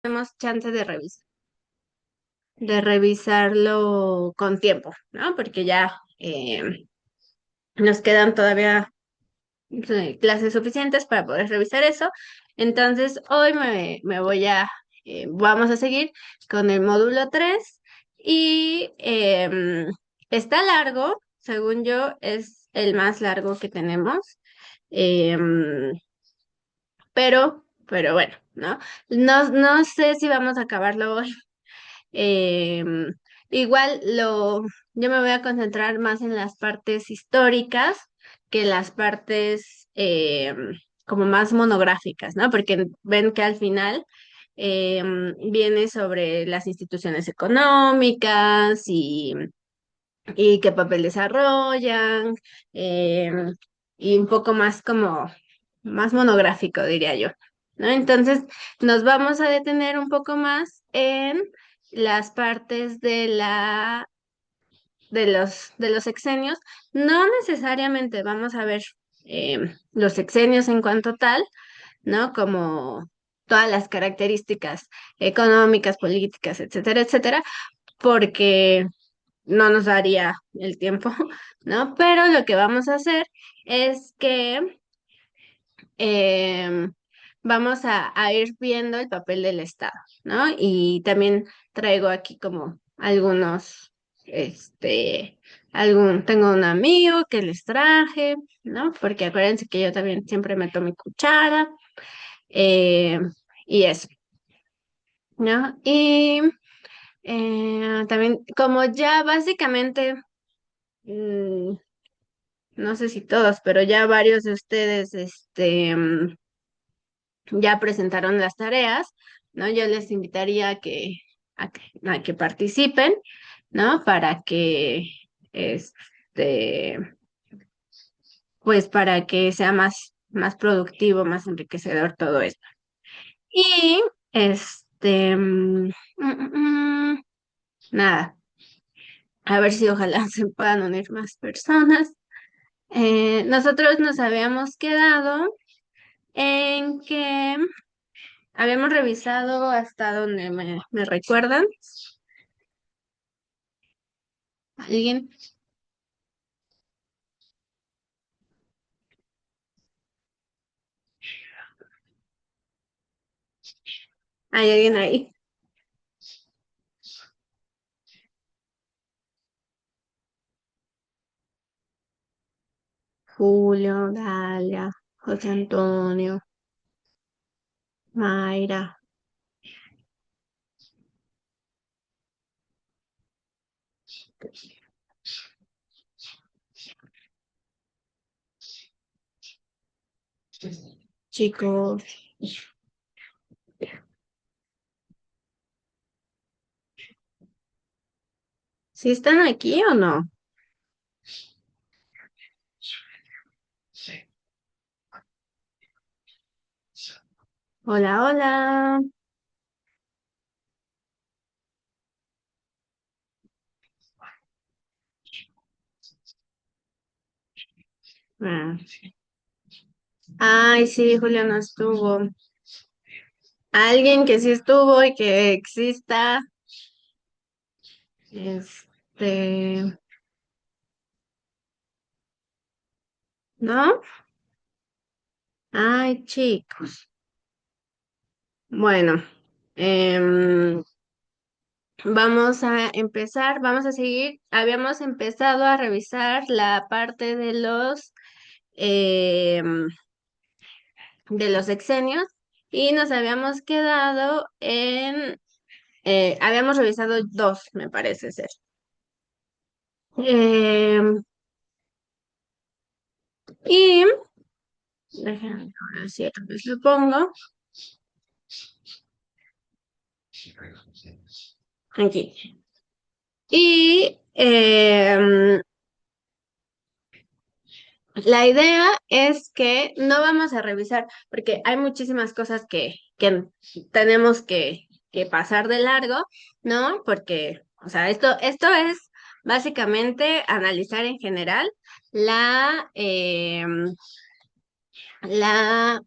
tenemos chance de revisarlo con tiempo, ¿no? Porque ya nos quedan todavía clases suficientes para poder revisar eso. Entonces, hoy vamos a seguir con el módulo 3 y está largo, según yo, es el más largo que tenemos. Em, pero bueno, ¿no? No sé si vamos a acabarlo hoy. Em, igual yo me voy a concentrar más en las partes históricas que las partes como más monográficas, ¿no? Porque ven que al final viene sobre las instituciones económicas y qué papel desarrollan, em, y un poco más como más monográfico, diría yo, ¿no? Entonces, nos vamos a detener un poco más en las partes de los sexenios. No necesariamente vamos a ver los sexenios en cuanto tal, ¿no? Como todas las características económicas, políticas, etcétera, etcétera, porque no nos daría el tiempo, ¿no? Pero lo que vamos a hacer es que em, vamos a ir viendo el papel del Estado, ¿no? Y también traigo aquí como tengo un amigo que les traje, ¿no? Porque acuérdense que yo también siempre meto mi cuchara, eh, y eso, ¿no? Y también, como ya básicamente, mm, no sé si todos, pero ya varios de ustedes, ya presentaron las tareas, ¿no? Yo les invitaría a que participen, ¿no? Para que, este, pues para que sea más productivo, más enriquecedor todo esto. Y, nada, a ver si ojalá se puedan unir más personas. Nosotros nos habíamos quedado en que habíamos revisado hasta donde me recuerdan. ¿Alguien? ¿Hay alguien ahí? Julio, Dalia, José Antonio, Mayra, chicos. ¿Sí están aquí o no? Hola, hola. Ah. Ay, sí, Julio no estuvo. Alguien que sí estuvo y que exista. Este, ¿No? Ay, chicos. Bueno, em, vamos a seguir. Habíamos empezado a revisar la parte em, de los sexenios y nos habíamos quedado habíamos revisado dos, me parece ser. Em, y, déjenme ahora sí, otra vez lo pongo aquí. Y la idea es que no vamos a revisar, porque hay muchísimas cosas que tenemos que pasar de largo, ¿no? Porque, o sea, esto es básicamente analizar en general la, la,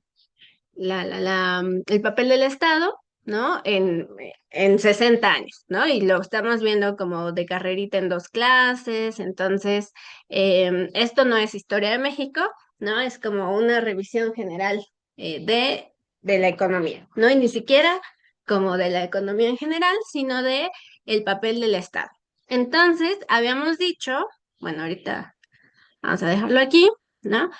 el papel del Estado, ¿no? En 60 años, ¿no? Y lo estamos viendo como de carrerita en dos clases, entonces, esto no es historia de México, ¿no? Es como una revisión general de la economía, ¿no? Y ni siquiera como de la economía en general, sino de el papel del Estado. Entonces, habíamos dicho, bueno, ahorita vamos a dejarlo aquí, ¿no?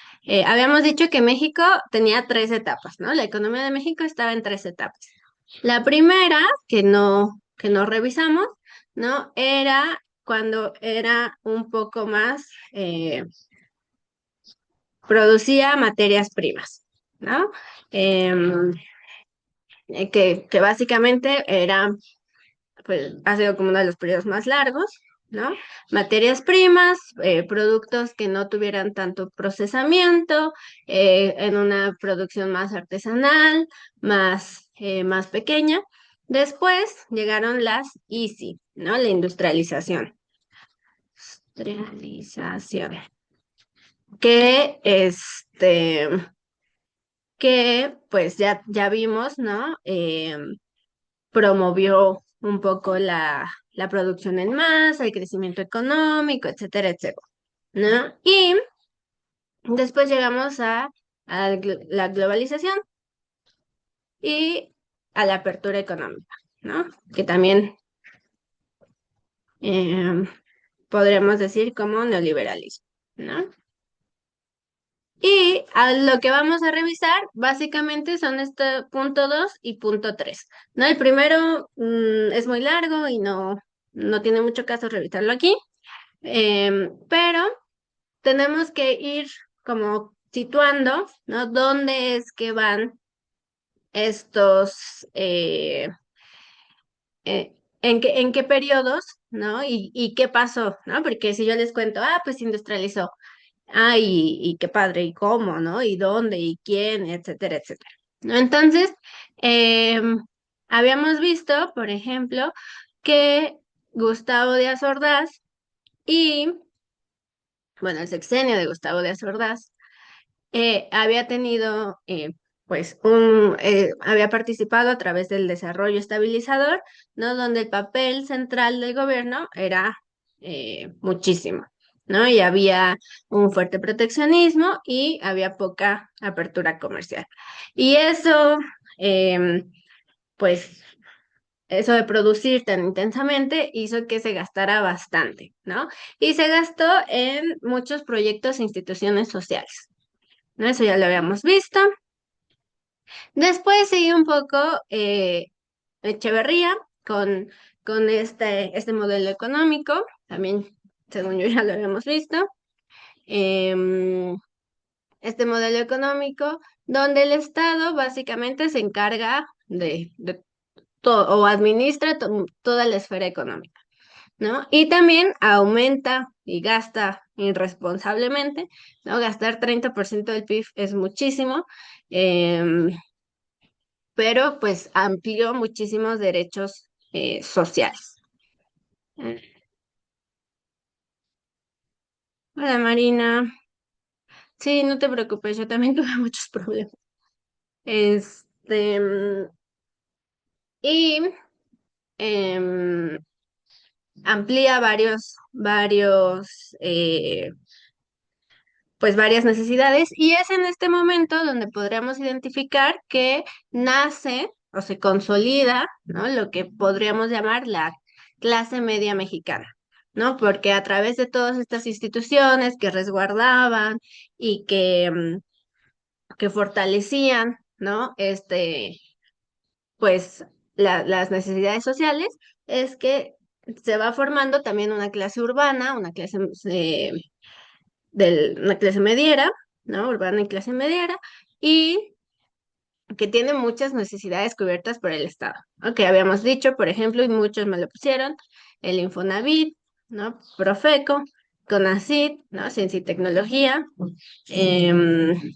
Habíamos dicho que México tenía tres etapas, ¿no? La economía de México estaba en tres etapas. La primera, que no revisamos, ¿no? Era cuando era un poco más, producía materias primas, ¿no? Em, que básicamente era, pues, ha sido como uno de los periodos más largos, ¿no? Materias primas, productos que no tuvieran tanto procesamiento, en una producción más artesanal, más pequeña. Después llegaron las ISI, ¿no? La industrialización. Industrialización. Que que pues ya vimos, ¿no? Promovió un poco la producción en masa, el crecimiento económico, etcétera, etcétera, ¿no? Y después llegamos a la globalización y a la apertura económica, ¿no? Que también eh, podríamos decir como neoliberalismo, ¿no? Y a lo que vamos a revisar básicamente son este punto 2 y punto 3, ¿no? El primero es muy largo y no tiene mucho caso revisarlo aquí, pero tenemos que ir como situando, ¿no? ¿Dónde es que van estos, en qué periodos, ¿no? Y qué pasó, ¿no? Porque si yo les cuento, pues se industrializó. Y qué padre, y cómo, ¿no? Y dónde, y quién, etcétera, etcétera. ¿No? Entonces, habíamos visto, por ejemplo, que Gustavo Díaz Ordaz y, bueno, el sexenio de Gustavo Díaz Ordaz había tenido, pues, había participado a través del desarrollo estabilizador, ¿no? Donde el papel central del gobierno era muchísimo, ¿no? Y había un fuerte proteccionismo y había poca apertura comercial. Y eso, pues, eso de producir tan intensamente hizo que se gastara bastante, ¿no? Y se gastó en muchos proyectos e instituciones sociales, ¿no? Eso ya lo habíamos visto. Después sigue un poco Echeverría con, con este modelo económico, también según yo ya lo habíamos visto. Em, este modelo económico donde el Estado básicamente se encarga de todo o administra toda la esfera económica, ¿no? Y también aumenta y gasta irresponsablemente, ¿no? Gastar 30% del PIB es muchísimo. em, pero pues amplió muchísimos derechos sociales. Mm. Hola Marina, sí, no te preocupes, yo también tuve muchos problemas. Este, y em, amplía pues varias necesidades y es en este momento donde podríamos identificar que nace o se consolida, ¿no? Lo que podríamos llamar la clase media mexicana, ¿no? Porque a través de todas estas instituciones que resguardaban y que fortalecían, ¿no? Pues las necesidades sociales, es que se va formando también una clase urbana, una clase mediera, ¿no? Urbana y clase mediera, y que tiene muchas necesidades cubiertas por el Estado, ¿no? Que habíamos dicho, por ejemplo, y muchos me lo pusieron, el Infonavit, ¿no? Profeco, CONACYT, ¿no? Ciencia y tecnología, em,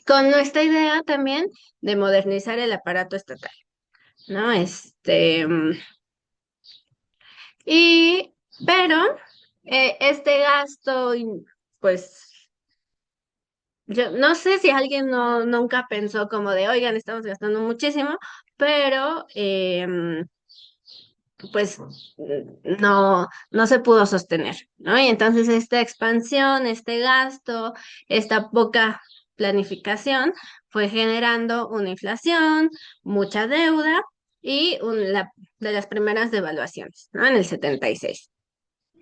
con nuestra idea también de modernizar el aparato estatal, ¿no? Y, pero, este gasto, pues, yo no sé si alguien nunca pensó como de, oigan, estamos gastando muchísimo, pero pues no se pudo sostener, ¿no? Y entonces esta expansión, este gasto, esta poca planificación fue generando una inflación, mucha deuda y de las primeras devaluaciones, ¿no? En el 76.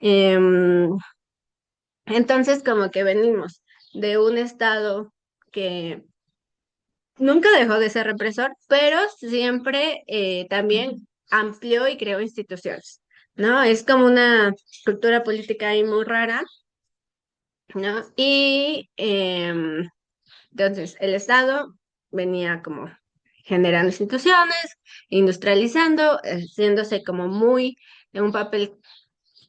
Em, entonces, como que venimos de un estado que nunca dejó de ser represor, pero siempre también amplió y creó instituciones, ¿no? Es como una cultura política ahí muy rara, ¿no? Y entonces el Estado venía como generando instituciones, industrializando, haciéndose como muy un papel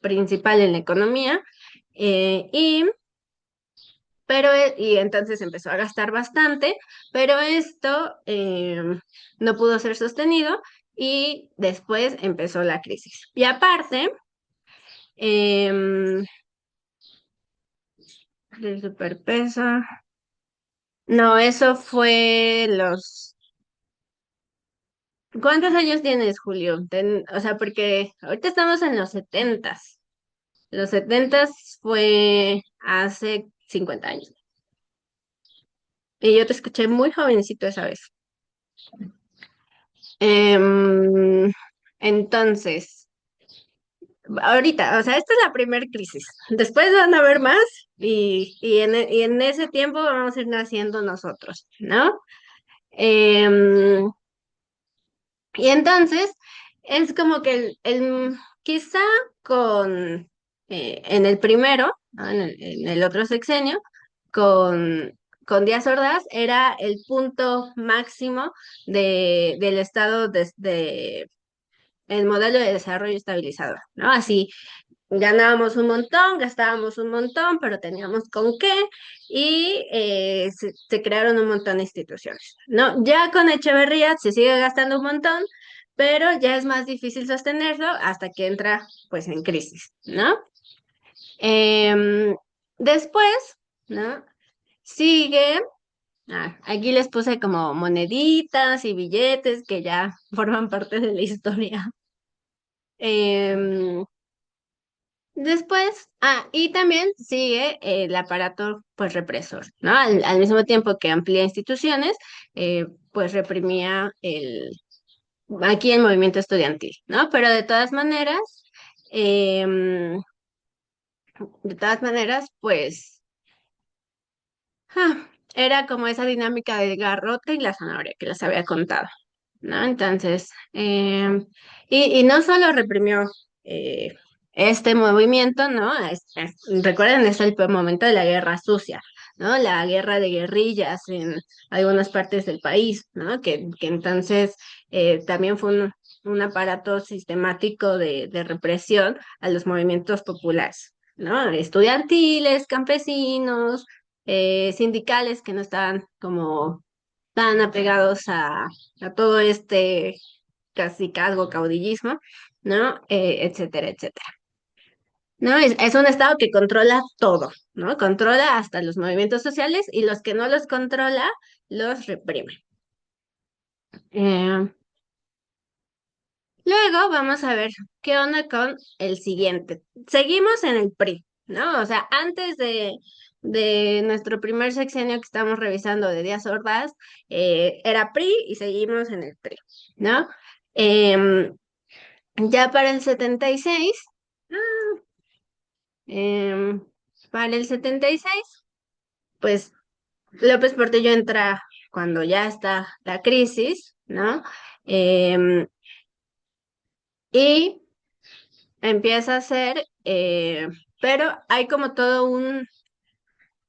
principal en la economía, y y entonces empezó a gastar bastante, pero esto no pudo ser sostenido y después empezó la crisis. Y aparte, em, del superpeso, no, eso fue los... ¿Cuántos años tienes, Julio? O sea, porque ahorita estamos en los setentas. Los setentas fue hace 50 años. Y yo te escuché muy jovencito esa vez. Em, entonces, ahorita, o sea, esta es la primera crisis. Después van a haber más y en ese tiempo vamos a ir naciendo nosotros, ¿no? Em, y entonces es como que quizá con en el primero, ¿no? En el otro sexenio, con Díaz Ordaz era el punto máximo del estado de el modelo de desarrollo estabilizador, ¿no? Así ganábamos un montón, gastábamos un montón, pero teníamos con qué y se crearon un montón de instituciones, ¿no? Ya con Echeverría se sigue gastando un montón, pero ya es más difícil sostenerlo hasta que entra pues en crisis, ¿no? Em, después, ¿no? Sigue, aquí les puse como moneditas y billetes que ya forman parte de la historia. Em, Después, y también sigue el aparato pues represor, ¿no? Al mismo tiempo que amplía instituciones, pues reprimía aquí el movimiento estudiantil, ¿no? Pero em, de todas maneras, pues era como esa dinámica del garrote y la zanahoria que les había contado, ¿no? Entonces, y no solo reprimió eh, este movimiento, ¿no? Recuerden, es el momento de la guerra sucia, ¿no? La guerra de guerrillas en algunas partes del país, ¿no? Que entonces también fue un aparato sistemático de represión a los movimientos populares, ¿no? Estudiantiles, campesinos, sindicales que no estaban como tan apegados a todo este cacicazgo, caudillismo, ¿no? Etcétera, etcétera. ¿No? Es un estado que controla todo, ¿no? Controla hasta los movimientos sociales y los que no los controla los reprime. Eh, luego vamos a ver qué onda con el siguiente. Seguimos en el PRI, ¿no? O sea, antes de nuestro primer sexenio que estamos revisando de Díaz Ordaz, era PRI y seguimos en el PRI, ¿no? Em, ya para el 76, em, para el 76, pues López Portillo entra cuando ya está la crisis, ¿no? Em, y empieza a hacer, pero hay como todo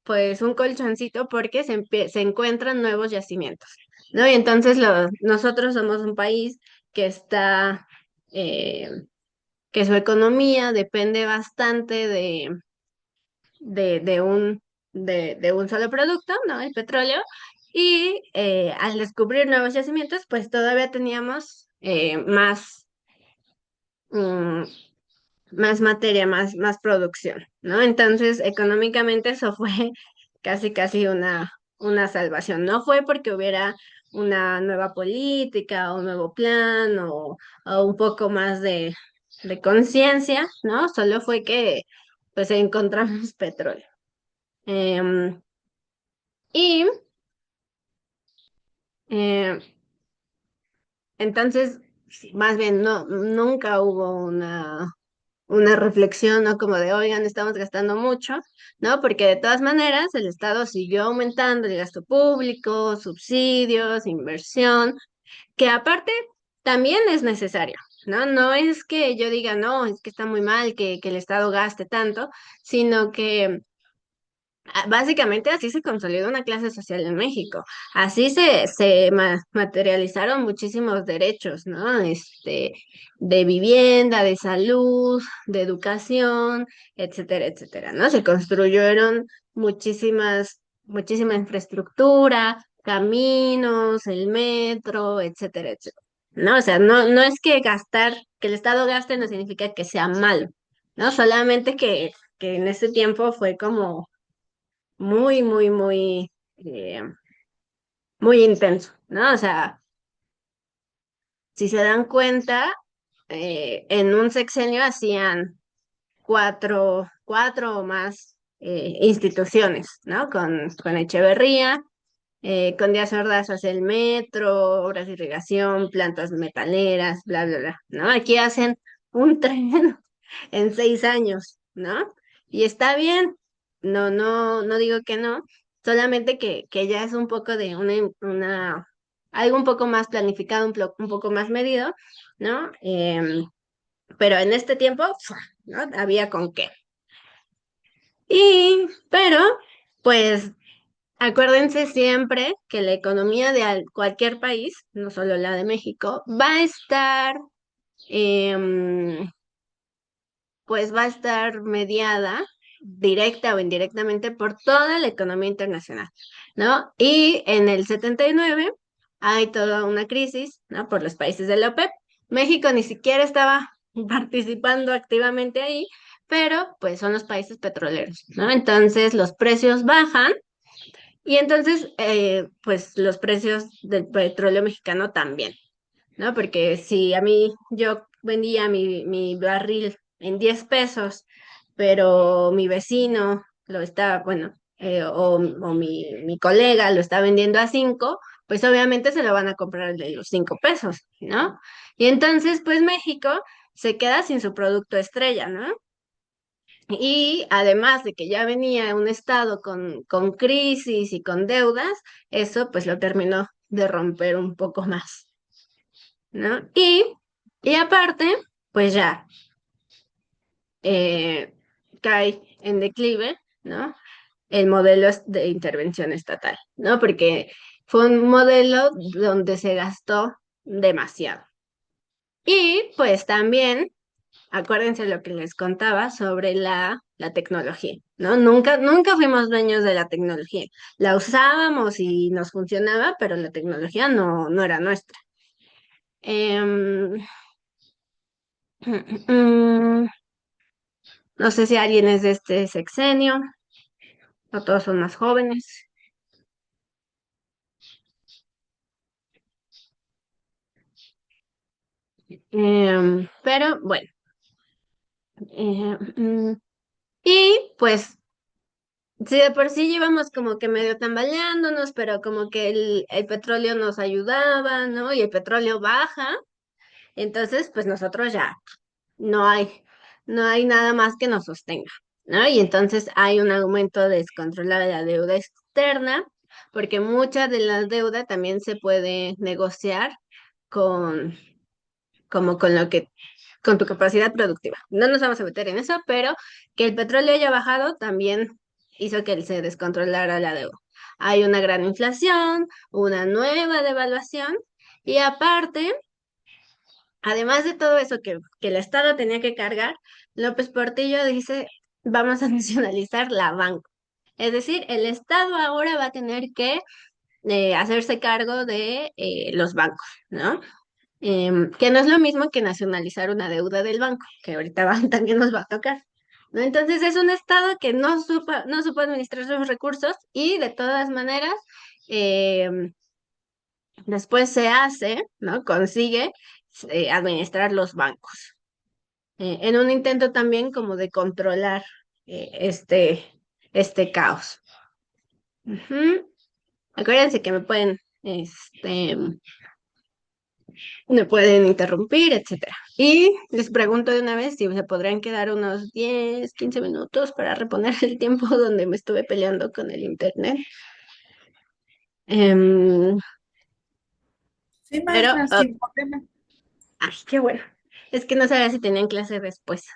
pues un colchoncito porque se encuentran nuevos yacimientos, ¿no? Y entonces nosotros somos un país que está, eh, que su economía depende bastante de un, de un solo producto, ¿no? El petróleo. Y al descubrir nuevos yacimientos, pues todavía teníamos mm, más materia, más producción, ¿no? Entonces, económicamente eso fue casi una salvación. No fue porque hubiera una nueva política o un nuevo plan o un poco más de conciencia, ¿no? Solo fue que pues encontramos petróleo. Em, y eh, entonces, sí, más bien, nunca hubo una reflexión, ¿no? Como de, oigan, estamos gastando mucho, ¿no? Porque de todas maneras el Estado siguió aumentando el gasto público, subsidios, inversión, que aparte también es necesario, ¿no? No es que yo diga, no, es que está muy mal que el Estado gaste tanto, sino que básicamente así se consolidó una clase social en México. Así se materializaron muchísimos derechos, ¿no? De vivienda, de salud, de educación, etcétera, etcétera, ¿no? Se construyeron muchísima infraestructura, caminos, el metro, etcétera, etcétera. ¿No? O sea, no es que que el Estado gaste no significa que sea malo, ¿no? Solamente que en ese tiempo fue como muy, eh, muy intenso, ¿no? O sea, si se dan cuenta, en un sexenio hacían cuatro o más instituciones, ¿no? Con Echeverría, con Díaz Ordaz hace el metro, obras de irrigación, plantas metaleras, bla, bla, bla, ¿no? Aquí hacen un tren en 6 años, ¿no? Y está bien, no digo que no, solamente que ya es un poco de algo un poco más planificado, un poco más medido, ¿no? Pero en este tiempo, ¡fua! ¿No? Había con qué. Pero, pues, acuérdense siempre que la economía de cualquier país, no solo la de México, em, va a estar mediada directa o indirectamente por toda la economía internacional, ¿no? Y en el 79 hay toda una crisis, ¿no? Por los países de la OPEP. México ni siquiera estaba participando activamente ahí, pero pues son los países petroleros, ¿no? Entonces los precios bajan y entonces pues los precios del petróleo mexicano también. ¿No? Porque si a mí yo vendía mi barril en 10 pesos, pero mi vecino lo está, bueno, o mi colega lo está vendiendo a 5, pues obviamente se lo van a comprar el de los 5 pesos, ¿no? Y entonces, pues México se queda sin su producto estrella, ¿no? Y además de que ya venía un estado con crisis y con deudas, eso pues lo terminó de romper un poco más. ¿No? Y aparte, pues ya eh, cae en declive, ¿no? El modelo de intervención estatal, ¿no? Porque fue un modelo donde se gastó demasiado. Y pues también, acuérdense lo que les contaba sobre la tecnología, ¿no? Nunca fuimos dueños de la tecnología. La usábamos y nos funcionaba, pero la tecnología no era nuestra. Em, No sé si alguien es de este sexenio, o todos son más jóvenes. Pero bueno, eh, mm, y pues si de por sí llevamos como que medio tambaleándonos, pero como que el petróleo nos ayudaba, ¿no? Y el petróleo baja, entonces pues nosotros ya no hay, no hay nada más que nos sostenga, ¿no? Y entonces hay un aumento descontrolado de la deuda externa, porque mucha de la deuda también se puede negociar con, como con con tu capacidad productiva. No nos vamos a meter en eso, pero que el petróleo haya bajado también hizo que se descontrolara la deuda. Hay una gran inflación, una nueva devaluación, y aparte, además de todo eso que el Estado tenía que cargar, López Portillo dice, vamos a nacionalizar la banca. Es decir, el Estado ahora va a tener que hacerse cargo de los bancos, ¿no? Que no es lo mismo que nacionalizar una deuda del banco, que ahorita también nos va a tocar, ¿no? Entonces es un Estado que no supo administrar sus recursos y de todas maneras, em, Después se hace, ¿no? Consigue administrar los bancos, en un intento también como de controlar este caos. Ujú. Acuérdense que me pueden interrumpir, etcétera. Y les pregunto de una vez si se podrían quedar unos 10, 15 minutos para reponer el tiempo donde me estuve peleando con el internet. Em, Sí, pero, maestra, sin problema. ay, qué bueno. Es que no sabía si tenían clase después.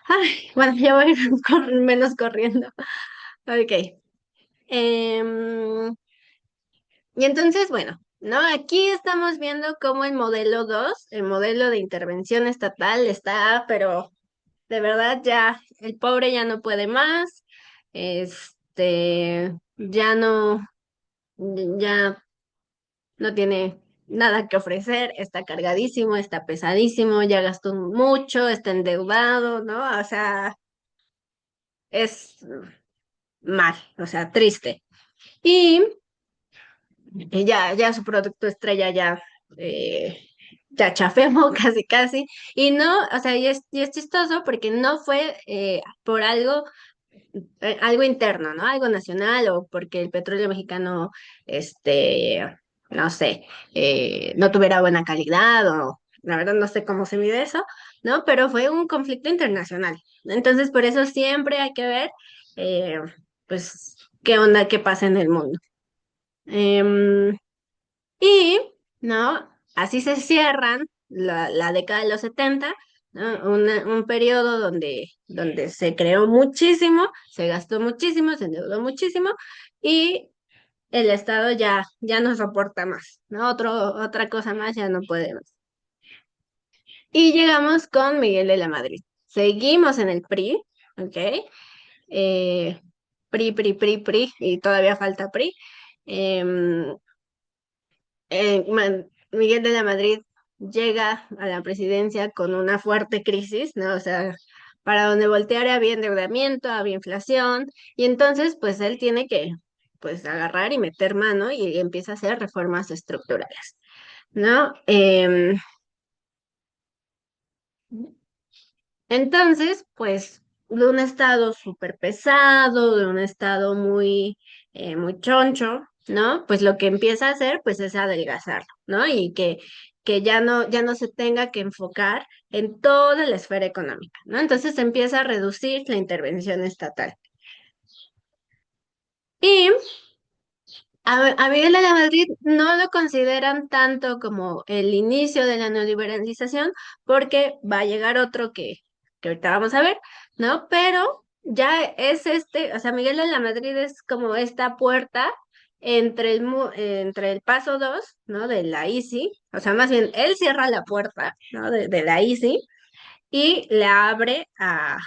Ay, bueno, ya voy a ir menos corriendo. Ok. Em, y entonces, bueno, ¿no? Aquí estamos viendo cómo el modelo 2, el modelo de intervención estatal, está, pero de verdad ya, el pobre ya no puede más, ya no tiene nada que ofrecer, está cargadísimo, está pesadísimo, ya gastó mucho, está endeudado, ¿no? O sea, es mal, o sea, triste. Y ya su producto estrella eh, ya chafeó casi casi. Y no, o sea, y es chistoso porque no fue por algo interno, ¿no? Algo nacional o porque el petróleo mexicano, este, no sé, no tuviera buena calidad o la verdad no sé cómo se mide eso, ¿no? Pero fue un conflicto internacional. Entonces, por eso siempre hay que ver, eh, pues, qué onda, qué pasa en el mundo. Em, y, ¿no? Así se cierran la década de los 70, ¿no? Un periodo donde se creó muchísimo, se gastó muchísimo, se endeudó muchísimo y el Estado ya no soporta más, ¿no? Otra cosa más ya no puede más. Y llegamos con Miguel de la Madrid. Seguimos en el PRI, ¿ok? Eh, PRI, y todavía falta PRI. Em, Miguel de la Madrid llega a la presidencia con una fuerte crisis, ¿no? O sea, para donde voltear había endeudamiento, había inflación, y entonces pues él tiene que pues agarrar y meter mano y empieza a hacer reformas estructurales, ¿no? Entonces, pues, de un estado súper pesado, de un estado muy choncho, ¿no? Pues lo que empieza a hacer, pues, es adelgazarlo, ¿no? Y que ya no se tenga que enfocar en toda la esfera económica, ¿no? Entonces se empieza a reducir la intervención estatal. Y a Miguel de la Madrid no lo consideran tanto como el inicio de la neoliberalización, porque va a llegar otro que ahorita vamos a ver, ¿no? Pero ya es o sea, Miguel de la Madrid es como esta puerta entre el paso 2, ¿no? De la ICI, o sea, más bien él cierra la puerta, ¿no? De la ICI y la abre a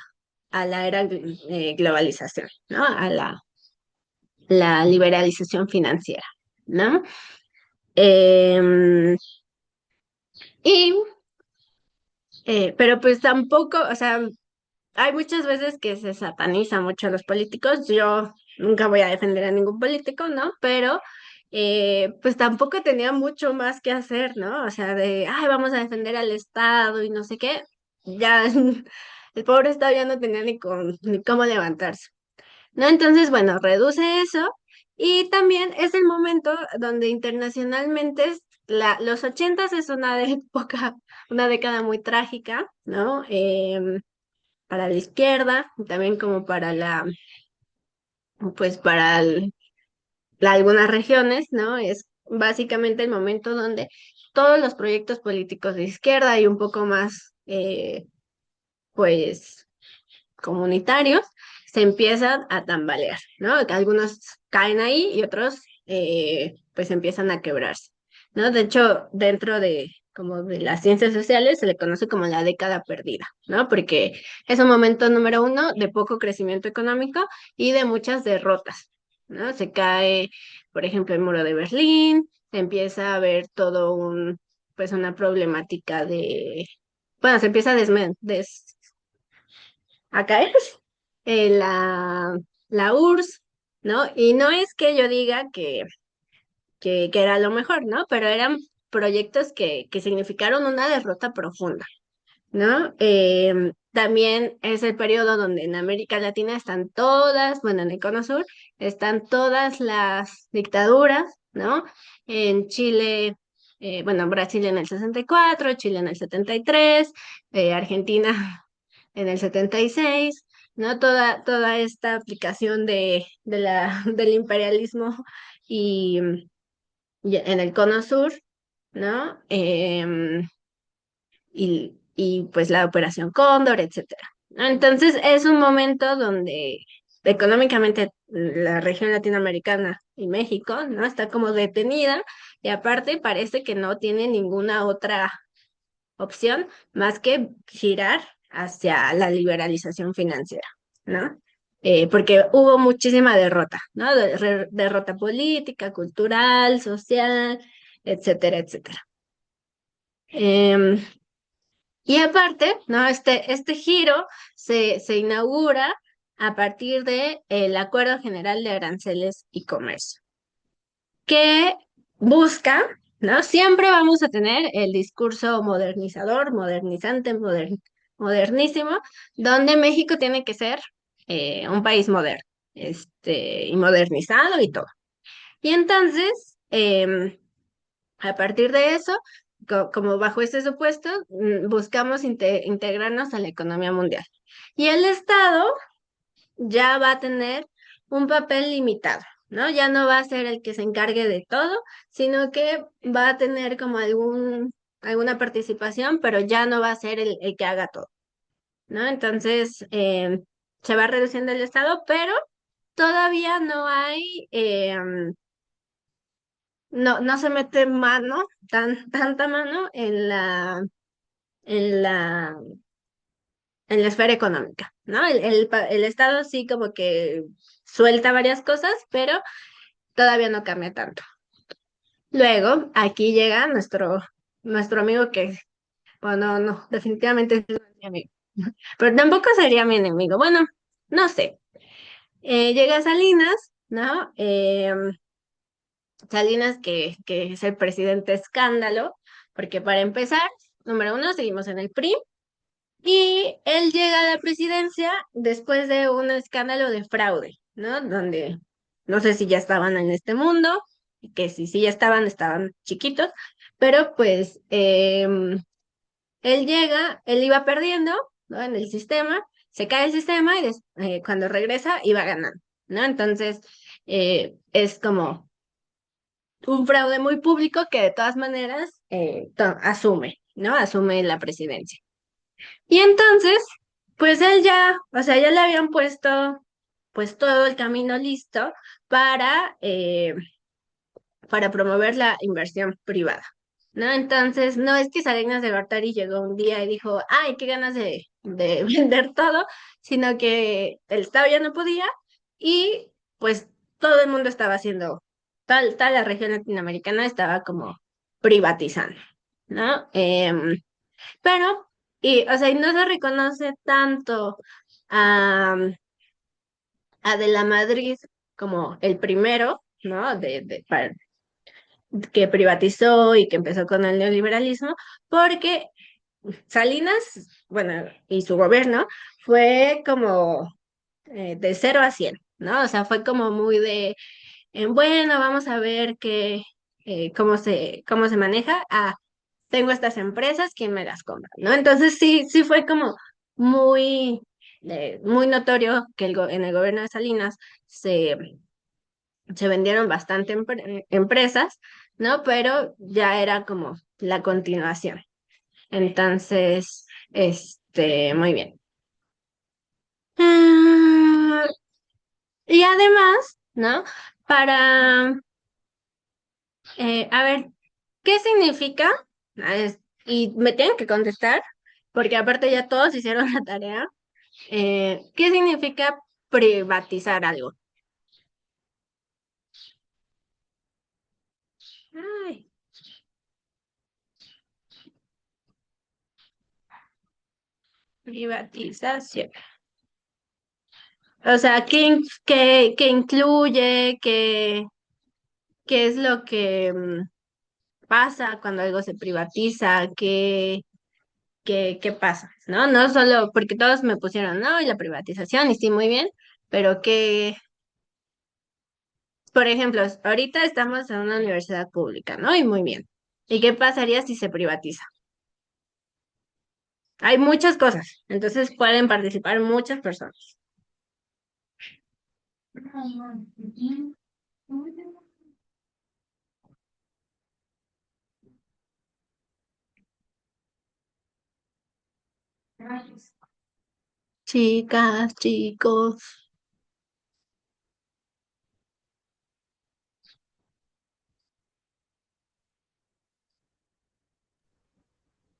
la era globalización, ¿no? A la liberalización financiera, ¿no? Em, y, pero pues tampoco, o sea, hay muchas veces que se sataniza mucho a los políticos. Yo nunca voy a defender a ningún político, ¿no? Pero pues tampoco tenía mucho más que hacer, ¿no? O sea, ay, vamos a defender al Estado y no sé qué. Ya el pobre Estado ya no tenía ni cómo levantarse. ¿No? Entonces, bueno, reduce eso y también es el momento donde internacionalmente los ochentas es una época, una década muy trágica, ¿no? Para la izquierda, y también como pues para algunas regiones, ¿no? Es básicamente el momento donde todos los proyectos políticos de izquierda y un poco más, pues comunitarios se empiezan a tambalear, ¿no? Que algunos caen ahí y otros pues empiezan a quebrarse, ¿no? De hecho, dentro de como de las ciencias sociales se le conoce como la década perdida, ¿no? Porque es un momento número uno de poco crecimiento económico y de muchas derrotas, ¿no? Se cae, por ejemplo, el muro de Berlín, se empieza a ver pues una problemática bueno, se empieza a caer eh, la, la URSS, ¿no? Y no es que yo diga que era lo mejor, ¿no? Pero eran proyectos que significaron una derrota profunda, ¿no? También es el periodo donde en América Latina están todas, bueno, en el Cono Sur están todas las dictaduras, ¿no? En Chile, bueno, Brasil en el 64, Chile en el 73, Argentina en el 76, ¿no? Toda esta aplicación del imperialismo y, y en el Cono Sur, ¿no? Y pues la Operación Cóndor, etcétera, ¿no? Entonces es un momento donde económicamente la región latinoamericana y México, ¿no? Está como detenida y aparte parece que no tiene ninguna otra opción más que girar hacia la liberalización financiera, ¿no? Porque hubo muchísima derrota, ¿no? Derrota política, cultural, social, etcétera, etcétera. Em, y aparte, ¿no? Este giro se inaugura a partir de el Acuerdo General de Aranceles y Comercio, que busca, ¿no? Siempre vamos a tener el discurso modernizador, modernizante, modernísimo, donde México tiene que ser un país moderno, y modernizado y todo. Y entonces, a partir de eso, como bajo ese supuesto, buscamos integrarnos a la economía mundial. Y el Estado ya va a tener un papel limitado, ¿no? Ya no va a ser el que se encargue de todo, sino que va a tener como alguna participación, pero ya no va a ser el que haga todo, ¿no? Entonces, se va reduciendo el Estado, pero todavía no hay, no se mete mano, tanta mano en la, en la esfera económica, ¿no? El Estado sí como que suelta varias cosas, pero todavía no cambia tanto. Luego, aquí llega nuestro amigo que, bueno, no, definitivamente no es mi amigo, pero tampoco sería mi enemigo. Bueno, no sé. Llega Salinas, ¿no? Salinas que es el presidente escándalo, porque para empezar, número uno, seguimos en el PRI, y él llega a la presidencia después de un escándalo de fraude, ¿no? Donde no sé si ya estaban en este mundo, y que si sí ya estaban chiquitos, pero pues él llega, él iba perdiendo, ¿no? En el sistema, se cae el sistema y cuando regresa iba ganando, ¿no? Entonces es como un fraude muy público que de todas maneras asume, ¿no? Asume la presidencia. Y entonces, pues él ya, o sea, ya le habían puesto pues todo el camino listo para, eh, para promover la inversión privada, ¿no? Entonces, no es que Salinas de Gortari llegó un día y dijo, ay, qué ganas de vender todo, sino que el Estado ya no podía y pues todo el mundo estaba haciendo, tal la región latinoamericana estaba como privatizando, ¿no? Pero, o sea, y no se reconoce tanto a, a De la Madrid como el primero, ¿no? Que privatizó y que empezó con el neoliberalismo, porque Salinas, bueno, y su gobierno fue como de 0 a 100, ¿no? O sea, fue como muy bueno, vamos a ver cómo se maneja. Ah, tengo estas empresas, ¿quién me las compra? ¿No? Entonces sí fue como muy, muy notorio que en el gobierno de Salinas se, se vendieron bastante empresas, ¿no? Pero ya era como la continuación. Entonces, muy bien. Ah, y además, ¿no? Para, a ver, ¿qué significa? Y me tienen que contestar, porque aparte ya todos hicieron la tarea. ¿Qué significa privatizar algo? Ay, privatización. O sea, ¿qué incluye? qué es lo que pasa cuando algo se privatiza, qué pasa, ¿no? No solo porque todos me pusieron, no, y la privatización, y sí, muy bien, pero que, por ejemplo, ahorita estamos en una universidad pública, ¿no? Y muy bien. ¿Y qué pasaría si se privatiza? Hay muchas cosas, entonces pueden participar muchas personas. Chicas, chicos.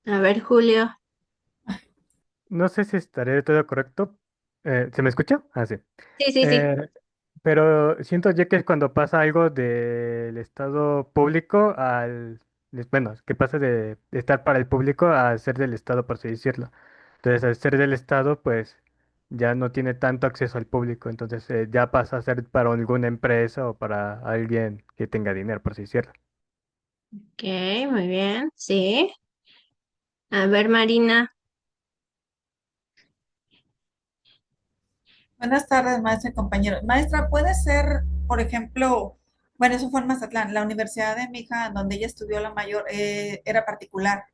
A ver, Julio. No sé si estaré todo correcto. ¿Se me escucha? Ah, sí. Sí, sí, sí. Eh, pero siento ya que cuando pasa algo del estado público bueno, que pasa de estar para el público a ser del estado, por así decirlo. Entonces, al ser del estado, pues ya no tiene tanto acceso al público. Entonces, ya pasa a ser para alguna empresa o para alguien que tenga dinero, por así decirlo. Ok, muy bien. Sí. A ver, Marina. Buenas tardes, maestra y compañero. Maestra, ¿puede ser, por ejemplo, bueno, eso fue en Mazatlán, la universidad de mi hija, donde ella estudió la mayor, era particular,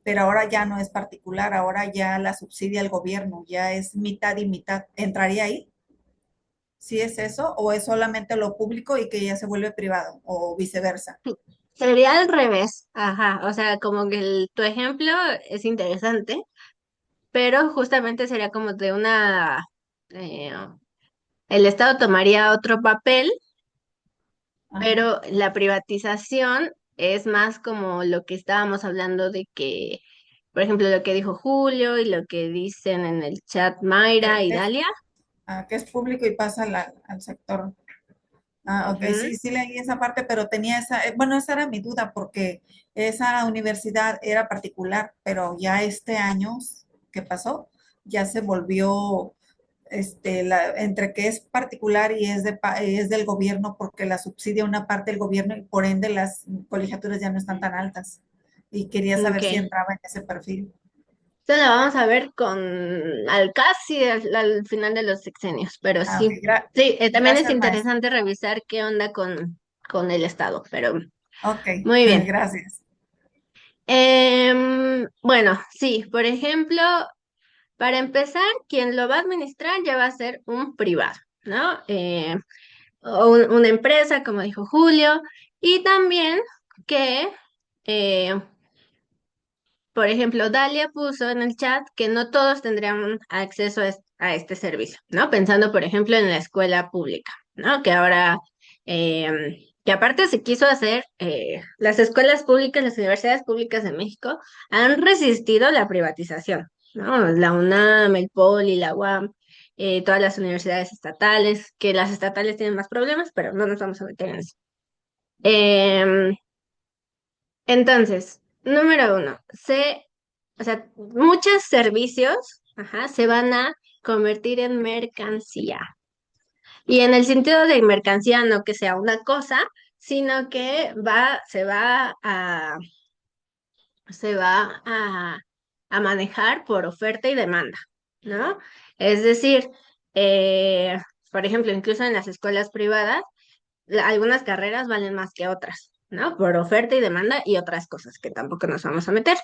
pero ahora ya no es particular, ahora ya la subsidia el gobierno, ya es mitad y mitad. ¿Entraría ahí? ¿Sí es eso? ¿O es solamente lo público y que ya se vuelve privado? ¿O viceversa? Sería al revés. Ajá. O sea, como que tu ejemplo es interesante, pero justamente sería como de una... eh, el Estado tomaría otro papel, Ajá. pero la privatización es más como lo que estábamos hablando de que, por ejemplo, lo que dijo Julio y lo que dicen en el chat Mayra Que y es, Dalia. que es público y pasa al sector. Ah, ok, Ujú. sí, sí leí esa parte, pero tenía esa, bueno, esa era mi duda porque esa universidad era particular, pero ya este año que pasó, ya se volvió, entre que es particular y es del gobierno porque la subsidia una parte del gobierno y por ende las colegiaturas ya no están tan altas. Y quería saber si Ok. entraba en ese perfil. Esto lo vamos a ver con al casi al final de los sexenios, pero Ah, ok, sí. Sí, también es gracias, maestra. interesante revisar qué onda con el Estado, pero Ok, muy bien. gracias. Bueno, sí, por ejemplo, para empezar, quien lo va a administrar ya va a ser un privado, ¿no? O una empresa, como dijo Julio, y también que eh, por ejemplo, Dalia puso en el chat que no todos tendrían acceso a este servicio, ¿no? Pensando, por ejemplo, en la escuela pública, ¿no? Que ahora, que aparte se quiso hacer, las escuelas públicas, las universidades públicas de México han resistido la privatización, ¿no? La UNAM, el POLI, la UAM, todas las universidades estatales, que las estatales tienen más problemas, pero no nos vamos a meter en eso. Em, entonces, número uno, o sea, muchos servicios, ajá, se van a convertir en mercancía. Y en el sentido de mercancía, no que sea una cosa, sino que se va a manejar por oferta y demanda, ¿no? Es decir, eh, por ejemplo, incluso en las escuelas privadas, algunas carreras valen más que otras, ¿no? Por oferta y demanda y otras cosas que tampoco nos vamos a meter.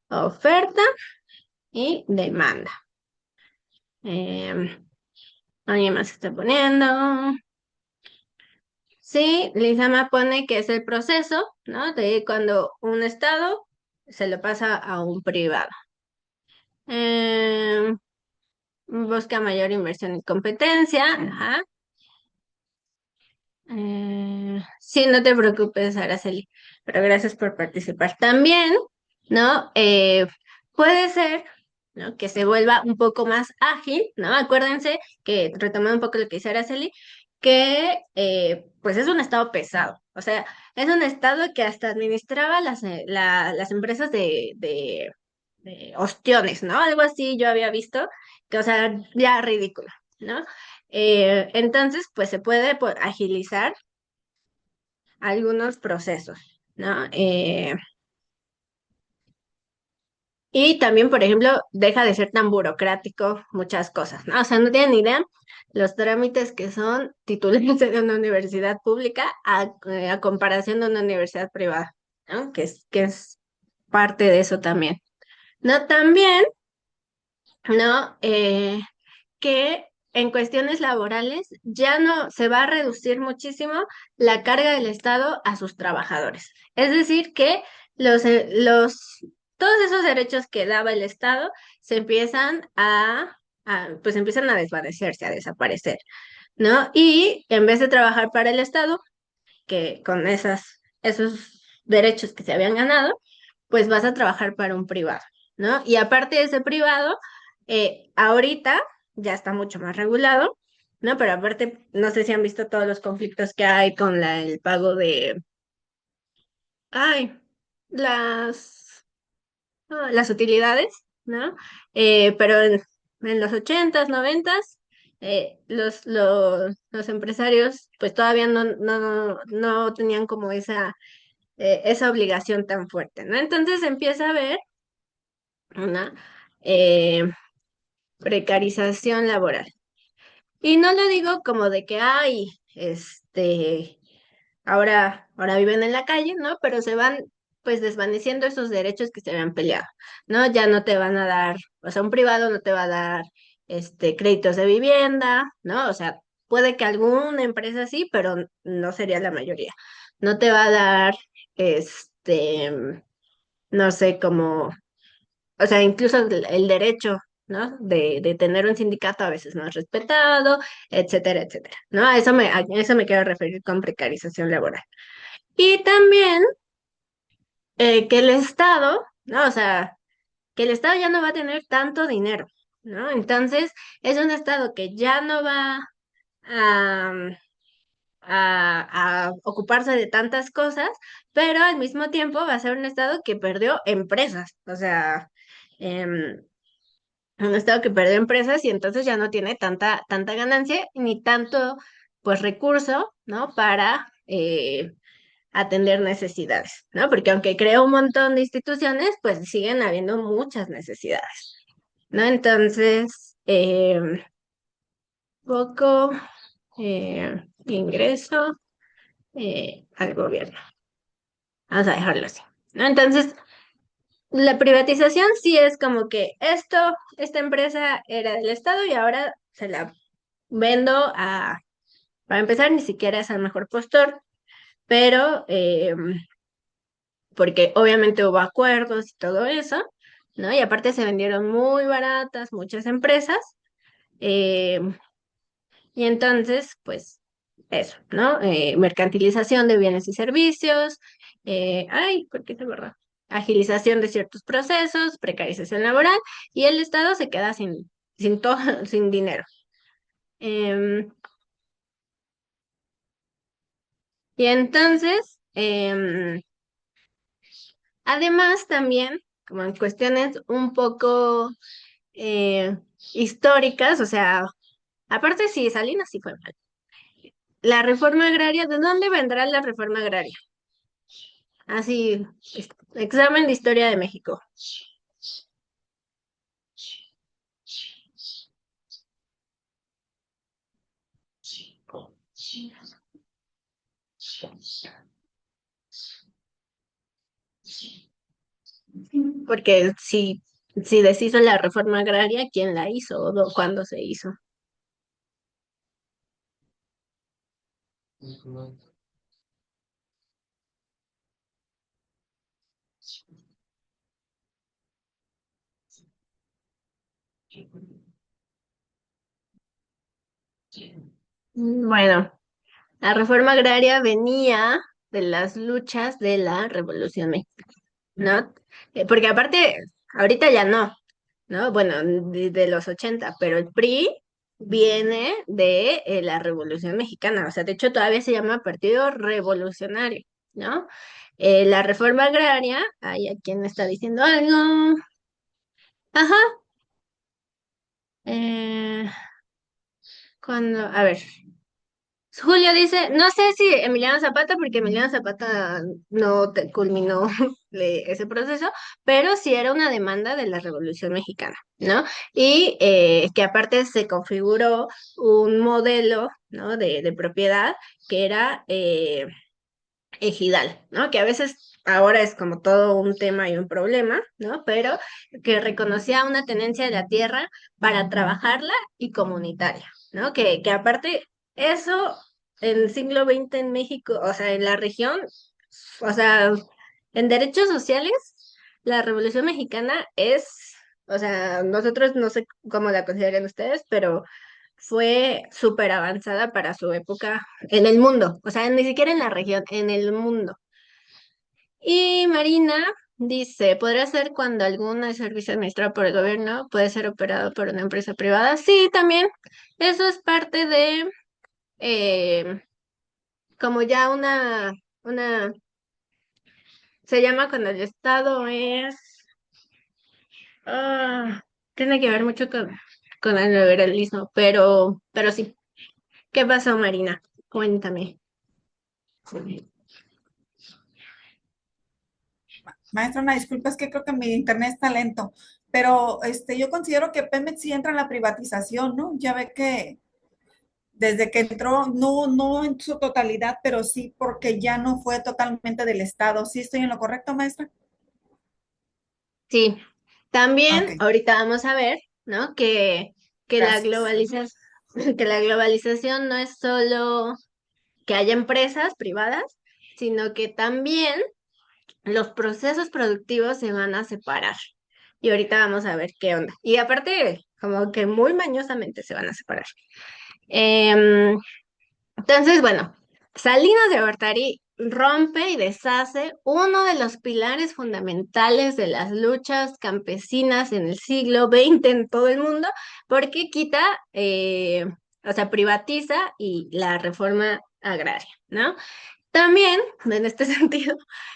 Oferta y demanda. Eh, ¿Alguien más está poniendo? Sí, Lizama pone que es el proceso, ¿no? De cuando un estado se lo pasa a un privado. Eh, Busca mayor inversión y competencia. Ajá. Sí, no te preocupes, Araceli, pero gracias por participar. También, ¿no? Puede ser, ¿no? Que se vuelva un poco más ágil, ¿no? Acuérdense que, retomando un poco lo que dice Araceli, que pues es un estado pesado, o sea, es un estado que hasta administraba las empresas de ostiones, ¿no? Algo así yo había visto, que, o sea, ya ridículo, ¿no? Entonces, pues se puede agilizar algunos procesos, ¿no? Y también, por ejemplo, deja de ser tan burocrático muchas cosas, ¿no? O sea, no tienen ni idea los trámites que son titularse de una universidad pública a comparación de una universidad privada, ¿no? Que es parte de eso también. No, también, ¿no? Que en cuestiones laborales ya no se va a reducir muchísimo la carga del Estado a sus trabajadores. Es decir, que todos esos derechos que daba el Estado se empiezan pues empiezan a desvanecerse, a desaparecer, ¿no? Y en vez de trabajar para el Estado, que con esos derechos que se habían ganado, pues vas a trabajar para un privado, ¿no? Y aparte de ese privado, ahorita ya está mucho más regulado, ¿no? Pero aparte, no sé si han visto todos los conflictos que hay con el pago ay, las, las utilidades, ¿no? Pero en los ochentas, noventas, los empresarios pues todavía no tenían como esa obligación tan fuerte, ¿no? Entonces empieza a haber una eh, precarización laboral. Y no lo digo como de que, ay, ahora viven en la calle, ¿no? Pero se van pues desvaneciendo esos derechos que se habían peleado, ¿no? Ya no te van a dar, o sea, un privado no te va a dar créditos de vivienda, ¿no? O sea, puede que alguna empresa sí, pero no sería la mayoría. No te va a dar, no sé, como o sea, incluso el derecho, ¿no? De tener un sindicato a veces no es respetado, etcétera, etcétera, ¿no? A eso me quiero referir con precarización laboral. Y también que el Estado, ¿no? O sea, que el Estado ya no va a tener tanto dinero, ¿no? Entonces, es un Estado que ya no va a, a ocuparse de tantas cosas, pero al mismo tiempo va a ser un Estado que perdió empresas, o sea, em, un estado que perdió empresas y entonces ya no tiene tanta ganancia ni tanto pues recurso, ¿no? Para atender necesidades, ¿no? Porque aunque creó un montón de instituciones, pues siguen habiendo muchas necesidades, ¿no? Entonces, poco ingreso al gobierno. Vamos a dejarlo así, ¿no? Entonces, la privatización sí es como que esta empresa era del Estado y ahora se la vendo para empezar, ni siquiera es al mejor postor, pero porque obviamente hubo acuerdos y todo eso, ¿no? Y aparte se vendieron muy baratas muchas empresas, eh, y entonces, pues eso, ¿no? Mercantilización de bienes y servicios, ¿por qué se borró? Agilización de ciertos procesos, precarización laboral, y el Estado se queda sin todo, sin dinero. Em, y entonces, además también, como en cuestiones un poco eh, históricas, o sea, aparte sí, Salinas sí fue mal. La reforma agraria, ¿de dónde vendrá la reforma agraria? Así, examen de historia de México. Porque si deshizo la reforma agraria, ¿quién la hizo o cuándo se hizo? Bueno, la reforma agraria venía de las luchas de la Revolución Mexicana, ¿no? Porque aparte, ahorita ya no, bueno, de los 80, pero el PRI viene de la Revolución Mexicana, o sea, de hecho todavía se llama Partido Revolucionario, ¿no? La reforma agraria, hay a quien está diciendo algo. Ajá, eh, a ver, Julio dice, no sé si Emiliano Zapata, porque Emiliano Zapata no culminó ese proceso, pero sí era una demanda de la Revolución Mexicana, ¿no? Y que aparte se configuró un modelo, ¿no? de propiedad que era ejidal, ¿no? Que a veces ahora es como todo un tema y un problema, ¿no? Pero que reconocía una tenencia de la tierra para trabajarla y comunitaria, ¿no? Que aparte eso en el siglo XX en México, o sea, en la región, o sea, en derechos sociales, la Revolución Mexicana es, o sea, nosotros no sé cómo la consideran ustedes, pero fue súper avanzada para su época en el mundo, o sea, ni siquiera en la región, en el mundo. Y Marina dice, ¿podría ser cuando algún servicio administrado por el gobierno puede ser operado por una empresa privada? Sí, también. Eso es parte de eh, como ya una, se llama cuando el Estado es, ah, tiene que ver mucho con el liberalismo, pero sí. ¿Qué pasó, Marina? Cuéntame. Maestra, una disculpa, es que creo que mi internet está lento, pero yo considero que Pemex sí entra en la privatización, ¿no? Ya ve que desde que entró, no, no en su totalidad, pero sí porque ya no fue totalmente del Estado. ¿Sí estoy en lo correcto, maestra? Sí, también Ok, ahorita vamos a ver, ¿no? Que la gracias. globalización, que la globalización no es solo que haya empresas privadas, sino que también los procesos productivos se van a separar. Y ahorita vamos a ver qué onda. Y aparte, como que muy mañosamente se van a separar. Em, entonces, bueno, Salinas de Gortari rompe y deshace uno de los pilares fundamentales de las luchas campesinas en el siglo XX en todo el mundo, porque quita, o sea, privatiza y la reforma agraria, ¿no? También, en este sentido,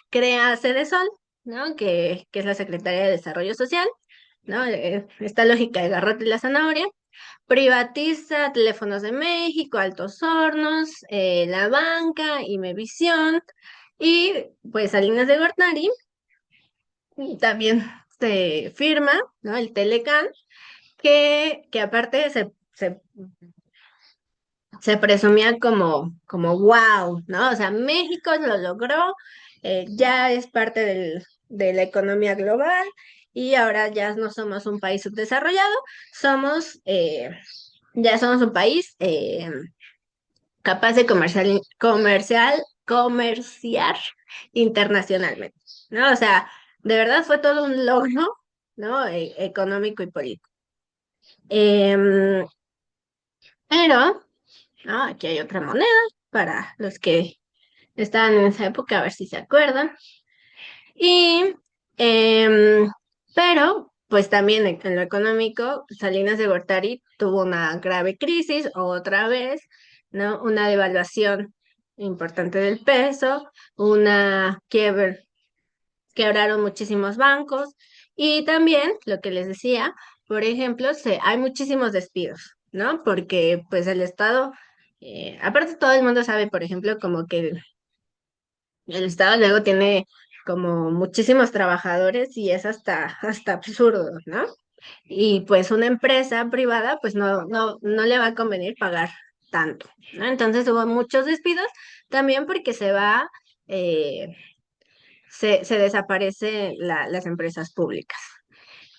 crea Sol, ¿no? Que es la Secretaría de Desarrollo Social, ¿no? Esta lógica de garrote y la zanahoria. Privatiza Teléfonos de México, Altos Hornos, La Banca, Imevisión y pues Salinas de Gortari. Y también se firma, ¿no? El Telecán, que aparte se presumía como wow, ¿no? O sea, México lo logró, ya es parte de la economía global y ahora ya no somos un país subdesarrollado, somos, ya somos un país capaz de comerciar internacionalmente, ¿no? O sea, de verdad fue todo un logro, ¿no? Económico y político. Em, pero, ¿no? Aquí hay otra moneda para los que estaban en esa época, a ver si se acuerdan. Y, em, pero, pues también en lo económico, Salinas de Gortari tuvo una grave crisis, otra vez, ¿no? Una devaluación importante del peso, una quebraron muchísimos bancos y también, lo que les decía, por ejemplo, hay muchísimos despidos, ¿no? Porque pues el Estado, aparte todo el mundo sabe, por ejemplo, como que el Estado luego tiene como muchísimos trabajadores y es hasta absurdo, ¿no? Y pues una empresa privada pues no le va a convenir pagar tanto, ¿no? Entonces hubo muchos despidos también porque eh, se desaparecen las empresas públicas.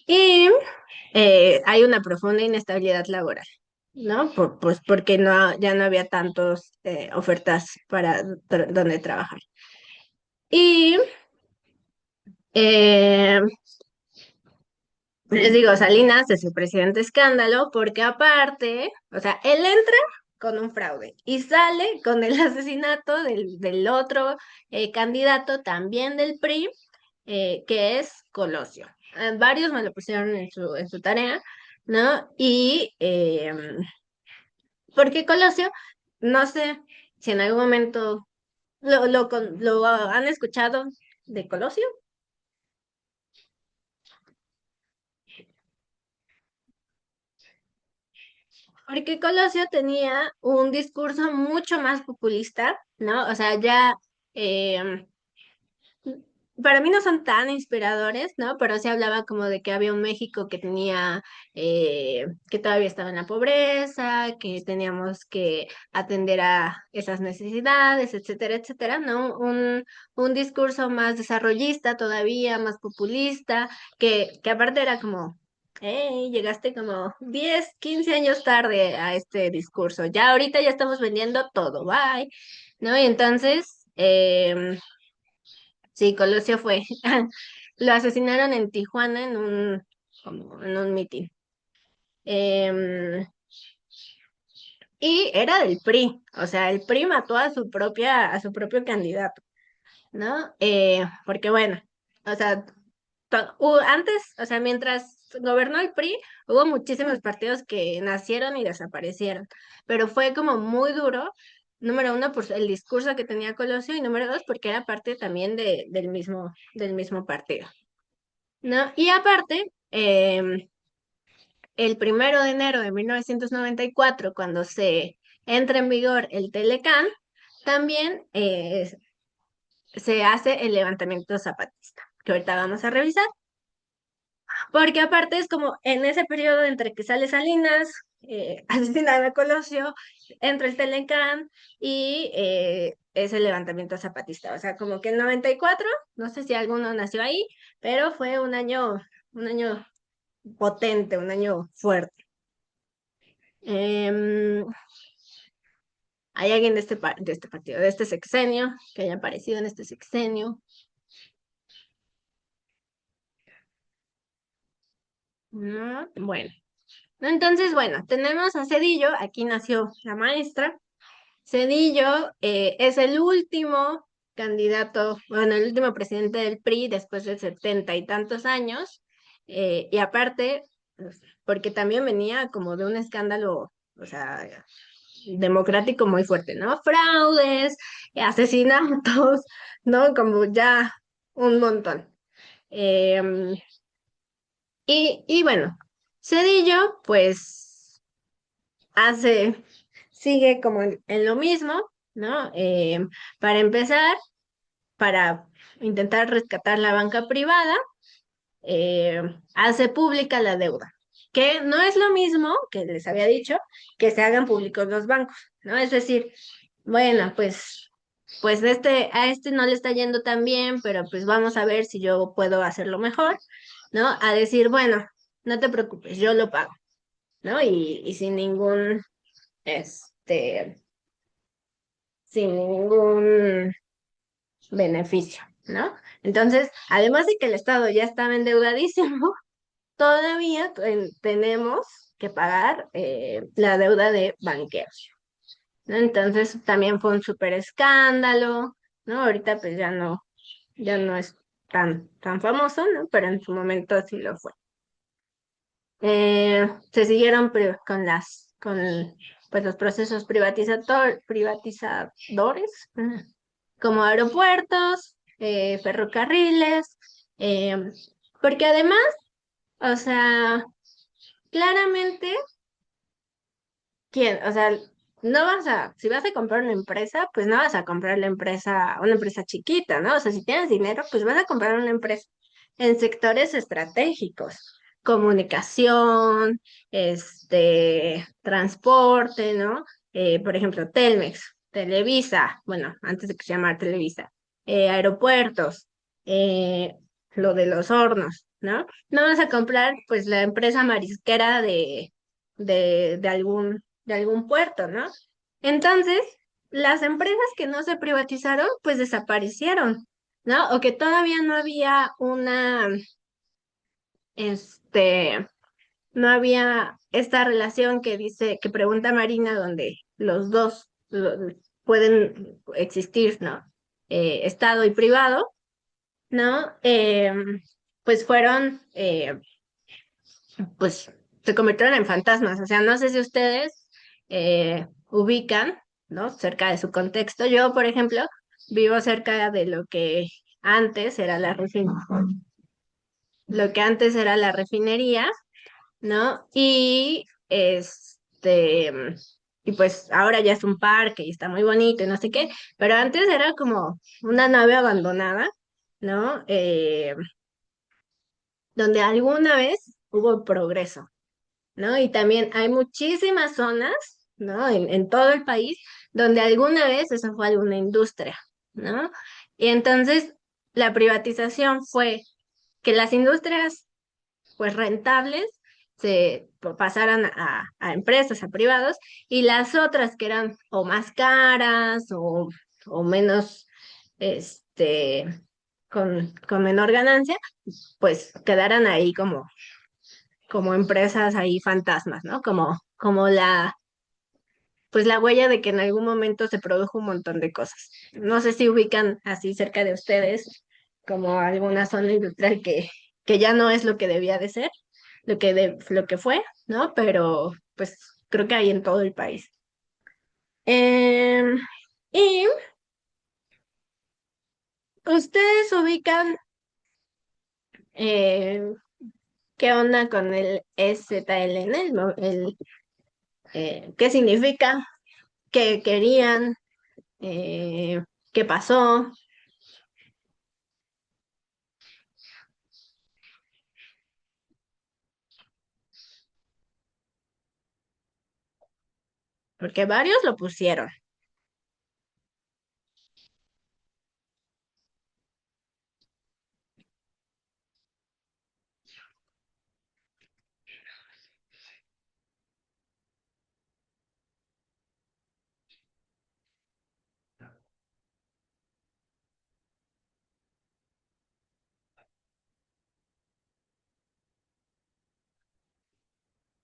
Y hay una profunda inestabilidad laboral, ¿no? Pues porque ya no había tantas ofertas para donde trabajar. Y Eh, les digo, Salinas es el presidente escándalo porque aparte, o sea, él entra con un fraude y sale con el asesinato del otro candidato también del PRI, que es Colosio. Varios me lo pusieron en su tarea, ¿no? Y porque Colosio, no sé si en algún momento lo han escuchado de Colosio. Porque Colosio tenía un discurso mucho más populista, ¿no? O sea, ya em, para mí no son tan inspiradores, ¿no? Pero sí hablaba como de que había un México que tenía, que todavía estaba en la pobreza, que teníamos que atender a esas necesidades, etcétera, etcétera, ¿no? Un discurso más desarrollista todavía, más populista, que aparte era como, hey, llegaste como 10 15 años tarde a este discurso, ya ahorita ya estamos vendiendo todo, bye, ¿no? Y entonces... sí, Colosio fue. Lo asesinaron en Tijuana como en un mitin. Em, y era del PRI, o sea, el PRI mató a su propio candidato, ¿no? Porque bueno, o sea, antes, o sea, mientras gobernó el PRI, hubo muchísimos partidos que nacieron y desaparecieron, pero fue como muy duro, número uno, por el discurso que tenía Colosio, y número dos, porque era parte también del mismo partido. ¿No? Y aparte, el 1 de enero de 1994, cuando se entra en vigor el Telecán, también se hace el levantamiento zapatista, que ahorita vamos a revisar, porque aparte es como en ese periodo entre que sale Salinas, asesinan a Colosio, entra el Telecán y es el levantamiento zapatista. O sea, como que en 94, no sé si alguno nació ahí, pero fue un año potente, un año fuerte. Em, ¿Hay alguien de este partido, de este sexenio, que haya aparecido en este sexenio? No, bueno. Entonces, bueno, tenemos a Cedillo, aquí nació la maestra. Cedillo es el último candidato, bueno, el último presidente del PRI después de 70 y tantos años. Y aparte, pues, porque también venía como de un escándalo, o sea, democrático muy fuerte, ¿no? Fraudes, asesinatos, ¿no? Como ya un montón. Em, y bueno, Cedillo, pues, hace, sigue como en lo mismo, ¿no? Para empezar, para intentar rescatar la banca privada, hace pública la deuda, que no es lo mismo que les había dicho, que se hagan públicos los bancos, ¿no? Es decir, bueno, pues a este no le está yendo tan bien, pero pues vamos a ver si yo puedo hacerlo mejor, ¿no? A decir, bueno, no te preocupes, yo lo pago, ¿no? Y este, sin ningún beneficio, ¿no? Entonces, además de que el Estado ya estaba endeudadísimo, todavía tenemos que pagar la deuda de banqueros, ¿no? Entonces también fue un súper escándalo, ¿no? Ahorita pues ya no es tan famoso, ¿no? Pero en su momento sí lo fue. Se siguieron con pues, los procesos privatizadores, como aeropuertos, ferrocarriles, eh, porque además, o sea, claramente, ¿quién? O sea, si vas a comprar una empresa, pues no vas a comprar una empresa chiquita, ¿no? O sea, si tienes dinero, pues vas a comprar una empresa en sectores estratégicos, comunicación, transporte, ¿no? Por ejemplo, Telmex, Televisa, bueno, antes de que se llamara Televisa, aeropuertos, eh, lo de los hornos, ¿no? No vas a comprar, pues, la empresa marisquera de algún puerto, ¿no? Entonces, las empresas que no se privatizaron, pues desaparecieron, ¿no? O que todavía no había este, no había esta relación que pregunta Marina, donde los dos pueden existir, ¿no? Estado y privado, ¿no? Pues pues se convirtieron en fantasmas. O sea, no sé si ustedes ubican, ¿no? Cerca de su contexto. Yo, por ejemplo, vivo cerca de antes era lo que antes era la refinería, ¿no? Y y pues ahora ya es un parque y está muy bonito y no sé qué, pero antes era como una nave abandonada, ¿no? Donde alguna vez hubo progreso, ¿no? Y también hay muchísimas zonas, ¿no? En todo el país donde alguna vez eso fue alguna industria, ¿no? Y entonces la privatización fue que las industrias, pues rentables, pasaran a empresas, a privados, y las otras que eran o más caras o menos, este, con menor ganancia, pues quedaran ahí como empresas ahí fantasmas, ¿no? Como pues la huella de que en algún momento se produjo un montón de cosas. No sé si ubican así cerca de ustedes como alguna zona industrial que ya no es lo que debía de ser, lo que fue, ¿no? Pero pues creo que hay en todo el país. Em, y ustedes ubican eh, qué onda con el EZLN, qué significa, qué querían, qué pasó, porque varios lo pusieron.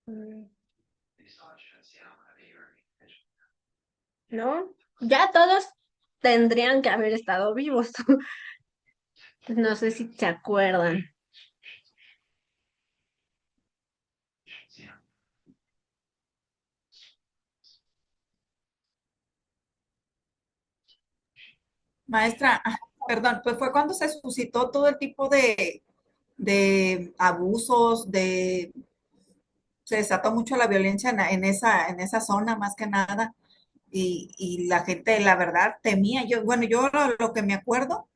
Mm, ¿no? Ya todos tendrían que haber estado vivos. No sé si se acuerdan. Maestra, perdón, pues fue cuando se suscitó todo el tipo de abusos, se desató mucho la violencia en esa zona más que nada y la gente, la verdad, temía. Yo, bueno, yo lo que me acuerdo,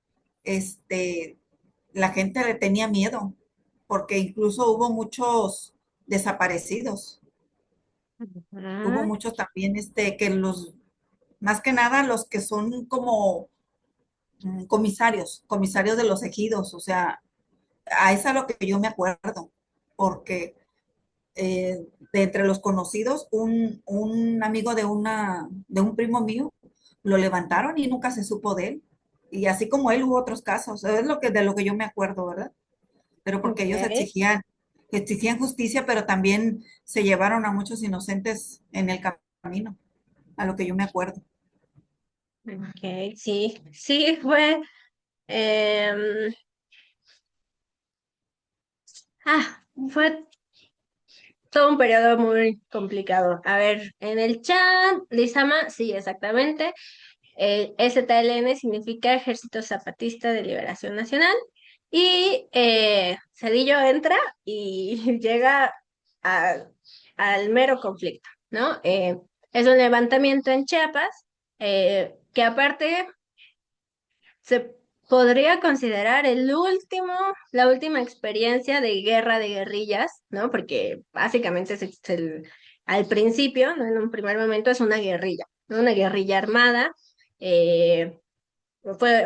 este, la gente le tenía miedo porque incluso hubo muchos desaparecidos. Hubo Ah, muchos también, que más que nada los que son como comisarios de los ejidos, o sea, a eso es a lo que yo me acuerdo, porque de entre los conocidos, un amigo de un primo mío, lo levantaron y nunca se supo de él. Y así como él hubo otros casos, es de lo que yo me acuerdo, ¿verdad? Pero porque ellos ok, exigían justicia, pero también se llevaron a muchos inocentes en el camino, a lo que yo me acuerdo. ok, sí, sí, em, fue todo un periodo muy complicado. A ver, en el chat, Lizama, sí, exactamente. El STLN significa Ejército Zapatista de Liberación Nacional. Y Cedillo entra y llega a- al mero conflicto, ¿no? Es un levantamiento en Chiapas, que aparte se podría considerar la última experiencia de guerra de guerrillas, ¿no? Porque básicamente al principio, ¿no? En un primer momento es una guerrilla, ¿no? Una guerrilla armada. eh,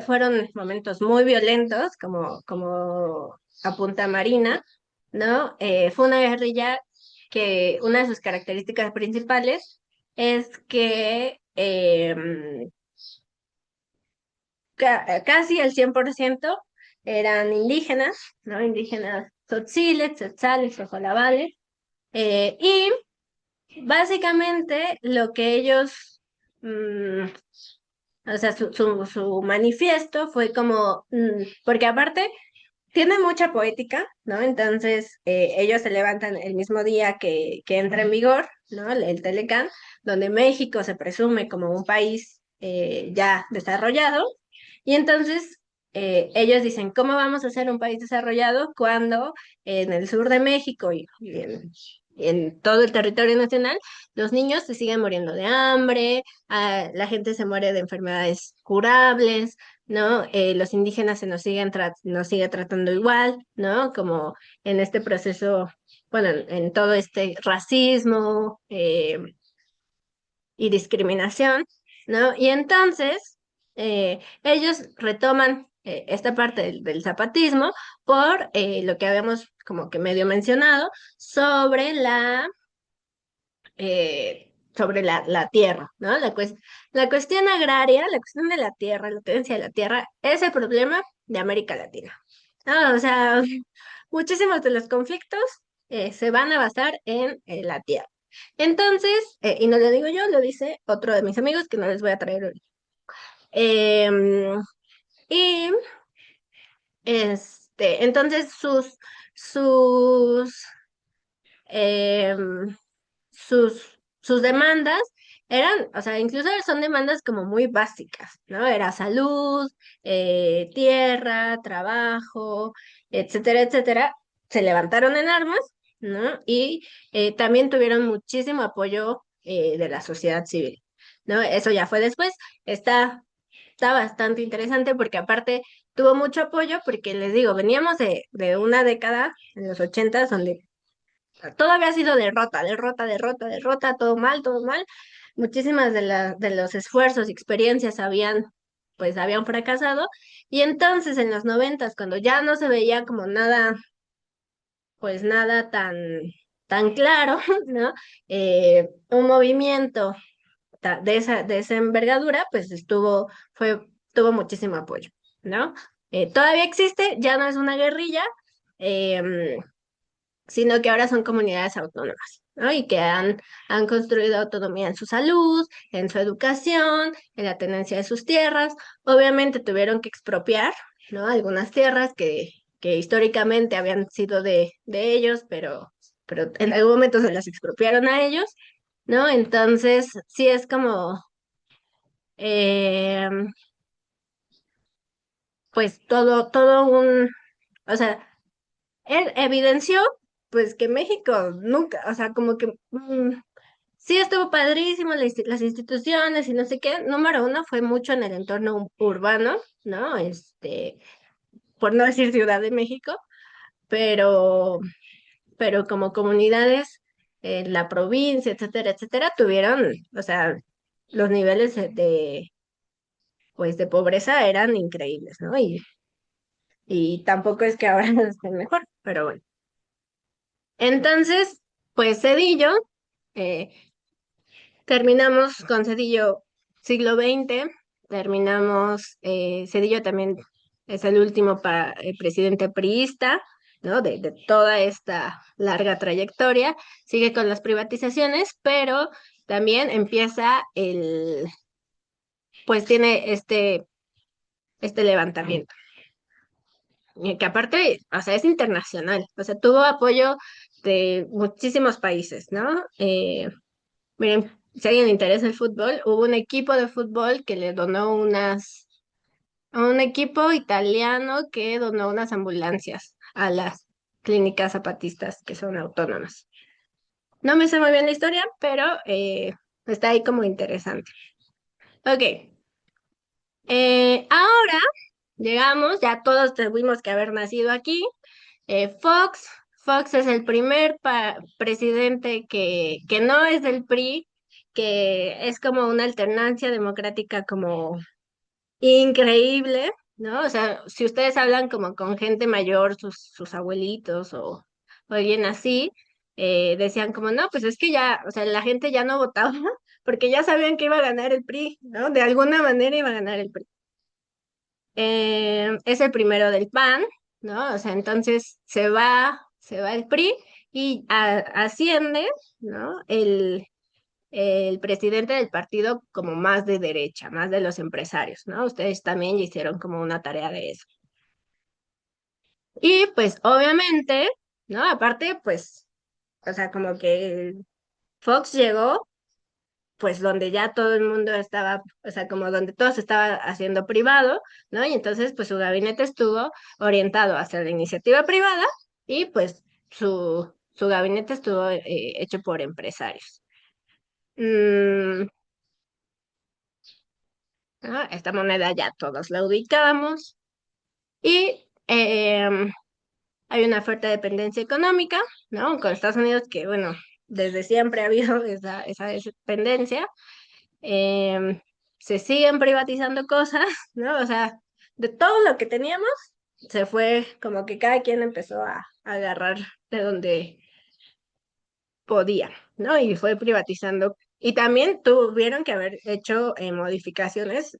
Fueron momentos muy violentos, como apunta Marina, ¿no? Fue una guerrilla que una de sus características principales es que casi el 100% eran indígenas, ¿no? Indígenas tzotziles, tzotzales, ojolabales, y básicamente lo que ellos, o sea, su manifiesto fue como, porque aparte tiene mucha poética, ¿no? Entonces, ellos se levantan el mismo día que entra en vigor, ¿no? El Telecán, donde México se presume como un país ya desarrollado. Y entonces, ellos dicen, ¿cómo vamos a ser un país desarrollado cuando en el sur de México en todo el territorio nacional, los niños se siguen muriendo de hambre, la gente se muere de enfermedades curables, ¿no? Los indígenas se nos nos sigue tratando igual, ¿no? Como en este proceso, bueno, en todo este racismo y discriminación, ¿no? Y entonces ellos retoman esta parte del zapatismo por lo que habíamos como que medio mencionado sobre la tierra, ¿no? La cuestión agraria, la cuestión de la tierra, la tenencia de la tierra, es el problema de América Latina. ¿No? O sea, muchísimos de los conflictos se van a basar en la tierra. Entonces, y no lo digo yo, lo dice otro de mis amigos que no les voy a traer hoy. Em, y entonces sus em, sus demandas eran, o sea, incluso son demandas como muy básicas, ¿no? Era salud, tierra, trabajo, etcétera, etcétera. Se levantaron en armas, ¿no? Y también tuvieron muchísimo apoyo de la sociedad civil, ¿no? Eso ya fue después. Está, está bastante interesante porque aparte tuvo mucho apoyo porque les digo, veníamos de una década en los ochentas donde todo había sido derrota, derrota, derrota, derrota, todo mal, todo mal. Muchísimas de los esfuerzos y experiencias habían fracasado. Y entonces en los noventas, cuando ya no se veía como nada, pues nada tan claro, ¿no? Un movimiento de esa envergadura, pues tuvo muchísimo apoyo, ¿no? Todavía existe, ya no es una guerrilla, em, sino que ahora son comunidades autónomas, ¿no? Y que han construido autonomía en su salud, en su educación, en la tenencia de sus tierras. Obviamente tuvieron que expropiar, ¿no? Algunas tierras que históricamente habían sido de ellos, pero en algún momento se las expropiaron a ellos, ¿no? Entonces, sí es como, eh, pues o sea, él evidenció pues que México nunca, o sea, como que sí estuvo padrísimo las instituciones y no sé qué. Número uno fue mucho en el entorno urbano, ¿no? Por no decir Ciudad de México, pero, pero como comunidades en la provincia, etcétera, etcétera, tuvieron, o sea, los niveles pues de pobreza eran increíbles, ¿no? Y tampoco es que ahora estén mejor, pero bueno. Entonces, pues Cedillo, eh, terminamos con Cedillo siglo XX, terminamos, Cedillo también es el último presidente priista, ¿no? De toda esta larga trayectoria, sigue con las privatizaciones, pero también empieza pues tiene este levantamiento, que aparte, o sea, es internacional, o sea, tuvo apoyo de muchísimos países, ¿no? Miren, si a alguien le interesa el fútbol, hubo un equipo de fútbol que le donó a un equipo italiano que donó unas ambulancias a las clínicas zapatistas que son autónomas. No me sé muy bien la historia, pero está ahí como interesante. Ok, ahora llegamos, ya todos tuvimos que haber nacido aquí. Fox es el primer presidente que no es del PRI, que es como una alternancia democrática como increíble, ¿no? O sea, si ustedes hablan como con gente mayor, sus abuelitos o alguien así, decían como, no, pues es que ya, o sea, la gente ya no votaba porque ya sabían que iba a ganar el PRI, ¿no? De alguna manera iba a ganar el PRI. Es el primero del PAN, ¿no? O sea, entonces se va el PRI y asciende, ¿no? El presidente del partido como más de derecha, más de los empresarios, ¿no? Ustedes también ya hicieron como una tarea de eso. Y pues obviamente, ¿no? Aparte, pues, o sea, como que Fox llegó, pues donde ya todo el mundo estaba, o sea, como donde todo se estaba haciendo privado, ¿no? Y entonces, pues su gabinete estuvo orientado hacia la iniciativa privada y pues su gabinete estuvo hecho por empresarios. Mm, esta moneda ya todos la ubicamos y hay una fuerte dependencia económica, ¿no? Con Estados Unidos, que bueno, desde siempre ha habido esa dependencia. Em, Se siguen privatizando cosas, ¿no? O sea, de todo lo que teníamos, se fue como que cada quien empezó a agarrar de donde podía, ¿no? Y fue privatizando. Y también tuvieron que haber hecho modificaciones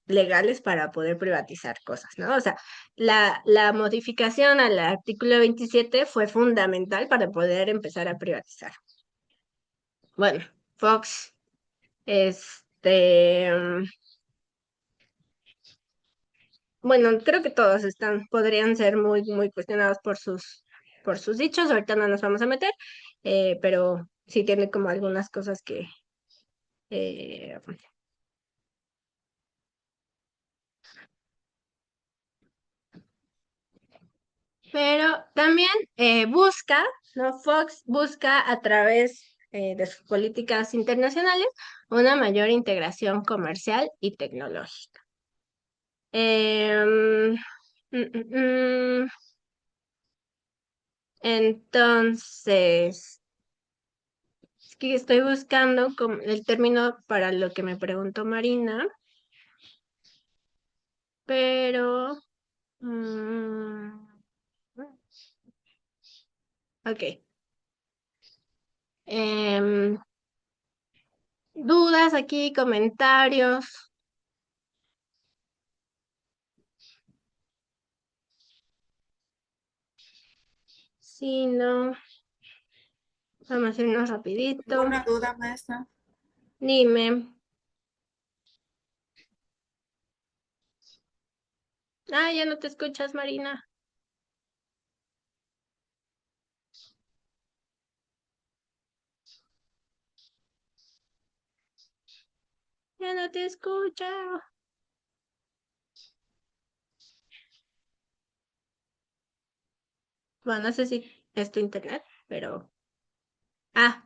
legales para poder privatizar cosas, ¿no? O sea, la modificación al artículo 27 fue fundamental para poder empezar a privatizar. Bueno, Fox, este, bueno, creo que todos podrían ser muy cuestionados por sus dichos. Ahorita no nos vamos a meter, pero sí tiene como algunas cosas que, eh, pero también busca, ¿no? Fox busca a través de sus políticas internacionales una mayor integración comercial y tecnológica. Em, mm. Entonces, es que estoy buscando el término para lo que me preguntó Marina, pero... mm, ok. Em, ¿Dudas aquí, comentarios? Sí, no. Vamos a hacernos rapidito. ¿Ninguna duda, maestra? Dime. Ah, ya no te escuchas, Marina. Ya no te escucho. Bueno, no sé si es tu internet, pero... Ah,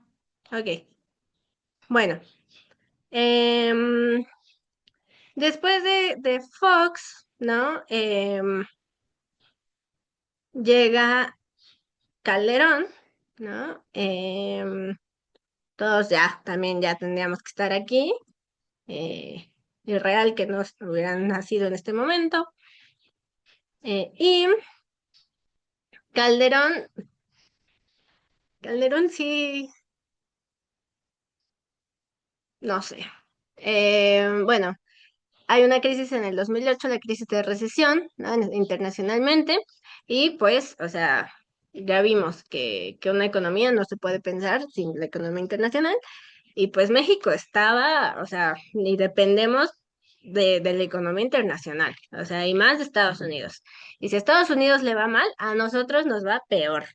ok. Bueno. em, Después de Fox, ¿no? Llega Calderón, ¿no? Todos ya, también ya tendríamos que estar aquí. Irreal que no hubieran nacido en este momento. Y Calderón, Calderón sí, no sé. Bueno, hay una crisis en el 2008, la crisis de recesión, ¿no? Internacionalmente, y pues, o sea, ya vimos que una economía no se puede pensar sin la economía internacional, y pues México estaba, o sea, ni dependemos de la economía internacional, o sea, y más de Estados Unidos. Y si a Estados Unidos le va mal, a nosotros nos va peor.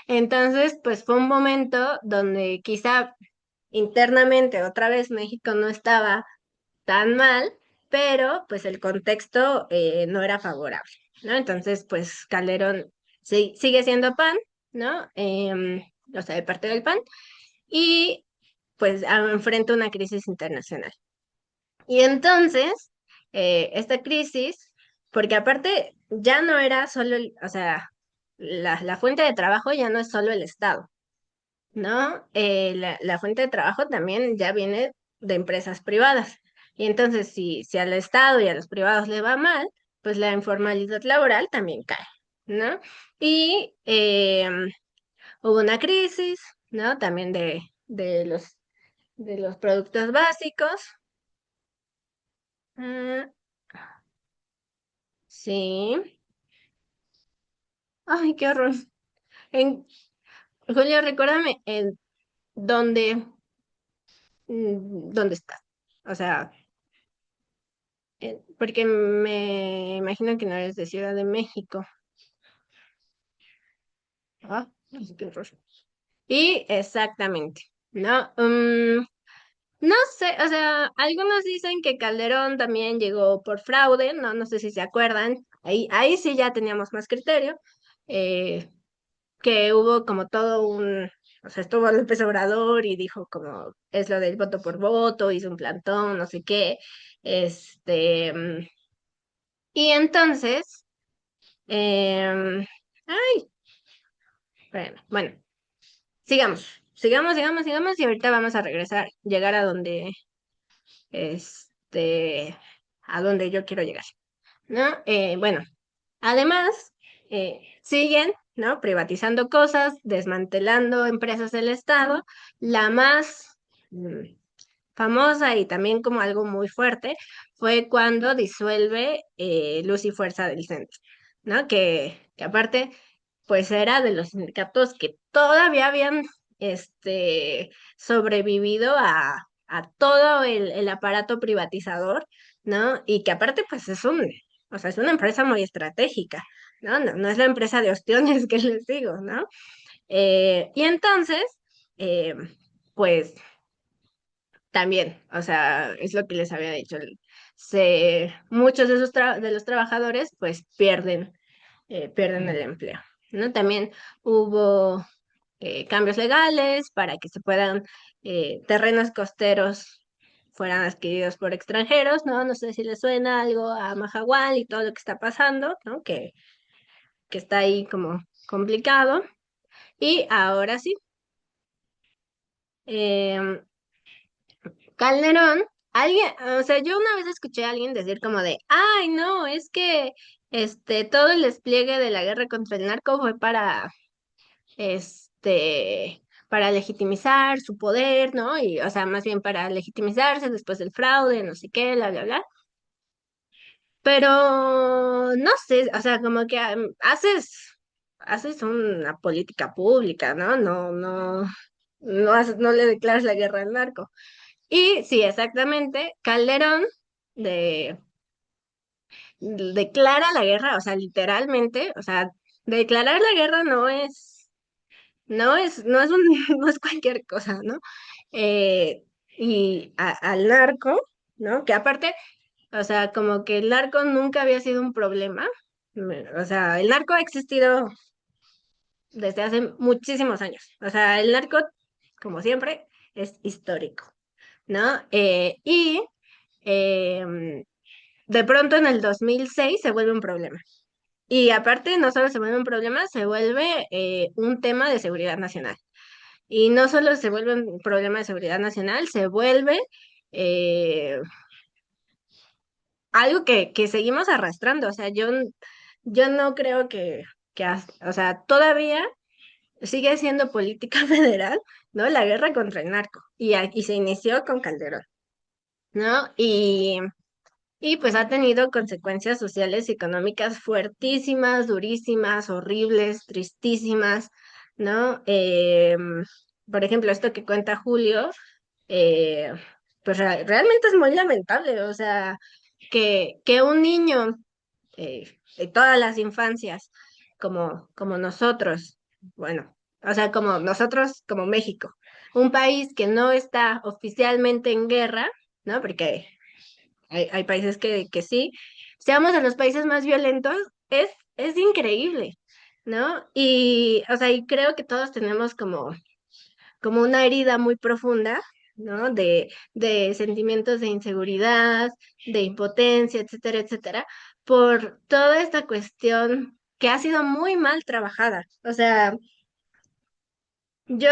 Entonces, pues fue un momento donde quizá internamente otra vez México no estaba tan mal, pero pues el contexto no era favorable, ¿no? Entonces, pues Calderón sigue siendo PAN, ¿no? O sea, de parte del PAN, y pues enfrenta una crisis internacional. Y entonces, esta crisis, porque aparte ya no era solo, o sea, la fuente de trabajo ya no es solo el Estado, ¿no? La fuente de trabajo también ya viene de empresas privadas. Y entonces, si al Estado y a los privados le va mal, pues la informalidad laboral también cae, ¿no? Y hubo una crisis, ¿no? También de los productos básicos. Ah, sí. Ay, qué horror. En, Julio, recuérdame en dónde, dónde está. O sea, porque me imagino que no eres de Ciudad de México. Ah, ay, qué horror. Y exactamente, ¿no? No sé, o sea, algunos dicen que Calderón también llegó por fraude, no sé si se acuerdan. Ahí sí ya teníamos más criterio. Eh, que hubo como todo un, o sea, estuvo López Obrador y dijo como es lo del voto por voto, hizo un plantón, no sé qué, y entonces, em, ay, bueno, sigamos y ahorita vamos a regresar, llegar este, a donde yo quiero llegar, ¿no? Bueno, además, siguen, ¿no? Privatizando cosas, desmantelando empresas del Estado. La más famosa y también como algo muy fuerte fue cuando disuelve Luz y Fuerza del Centro, ¿no? Que aparte, pues era de los sindicatos que todavía habían sobrevivido a todo el aparato privatizador, ¿no? Y que aparte, pues o sea, es una empresa muy estratégica, ¿no? No es la empresa de ostiones que les digo, ¿no? Y entonces, eh, pues también, o sea, es lo que les había dicho. Muchos de de los trabajadores pues pierden el empleo, ¿no? También hubo cambios legales para que se puedan terrenos costeros fueran adquiridos por extranjeros, ¿no? No sé si les suena algo a Mahahual y todo lo que está pasando, ¿no? Que está ahí como complicado. Y ahora sí, em, Calderón, alguien, o sea, yo una vez escuché a alguien decir como de, ay, no, es que todo el despliegue de la guerra contra el narco fue para legitimizar su poder, ¿no? Y, o sea, más bien para legitimizarse después del fraude, no sé qué, bla, bla, bla. Pero no sé, o sea, como que haces una política pública, ¿no? No le declaras la guerra al narco. Y sí, exactamente, Calderón de, declara la guerra, o sea, literalmente, o sea, declarar la guerra no es cualquier cosa, ¿no? Eh, y al narco, ¿no? Que aparte, o sea, como que el narco nunca había sido un problema, o sea, el narco ha existido desde hace muchísimos años, o sea, el narco, como siempre, es histórico, ¿no? Em, de pronto en el 2006 se vuelve un problema. Y aparte, no solo se vuelve un problema, se vuelve un tema de seguridad nacional. Y no solo se vuelve un problema de seguridad nacional, se vuelve eh, algo que seguimos arrastrando. O sea, yo no creo o sea, todavía sigue siendo política federal, ¿no? La guerra contra el narco. Y se inició con Calderón, ¿no? Y pues ha tenido consecuencias sociales y económicas fuertísimas, durísimas, horribles, tristísimas, ¿no? Por ejemplo, esto que cuenta Julio, eh, pues realmente es muy lamentable, o sea, que un niño de todas las infancias, como nosotros, bueno, o sea, como nosotros, como México, un país que no está oficialmente en guerra, ¿no? Porque hay países que sí. Seamos de los países más violentos, es increíble, ¿no? Y, o sea, y creo que todos tenemos como una herida muy profunda, ¿no? De sentimientos de inseguridad, de impotencia, etcétera, etcétera, por toda esta cuestión que ha sido muy mal trabajada. O sea, yo,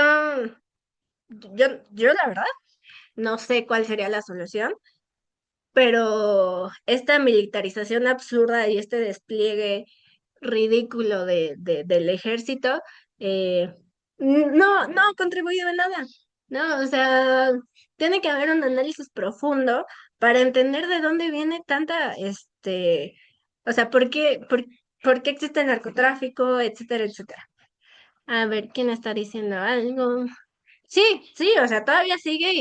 yo la verdad no sé cuál sería la solución, pero esta militarización absurda y este despliegue ridículo del ejército no ha contribuido en nada, ¿no? O sea, tiene que haber un análisis profundo para entender de dónde viene o sea, por qué existe el narcotráfico, etcétera, etcétera. A ver, ¿quién está diciendo algo? Sí, sí, o sea, todavía sigue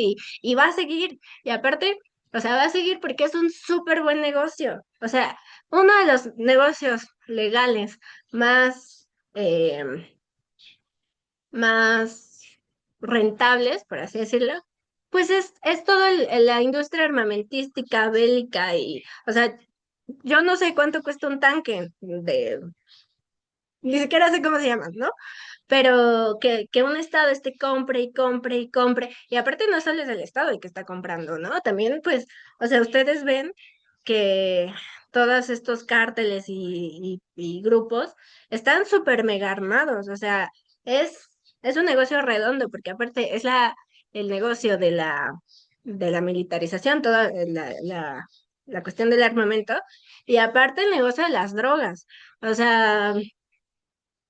y va a seguir. Y aparte, o sea, va a seguir porque es un súper buen negocio. O sea, uno de los negocios legales más, más rentables, por así decirlo, pues es todo la industria armamentística, bélica y, o sea, yo no sé cuánto cuesta un tanque ni siquiera sé cómo se llama, ¿no? pero que un estado esté compre y compre y compre, y aparte no solo es el estado el que está comprando, ¿no? También, pues, o sea, ustedes ven que todos estos cárteles y grupos están súper mega armados, o sea, es un negocio redondo, porque aparte es el negocio de la militarización, toda la cuestión del armamento, y aparte el negocio de las drogas. O sea,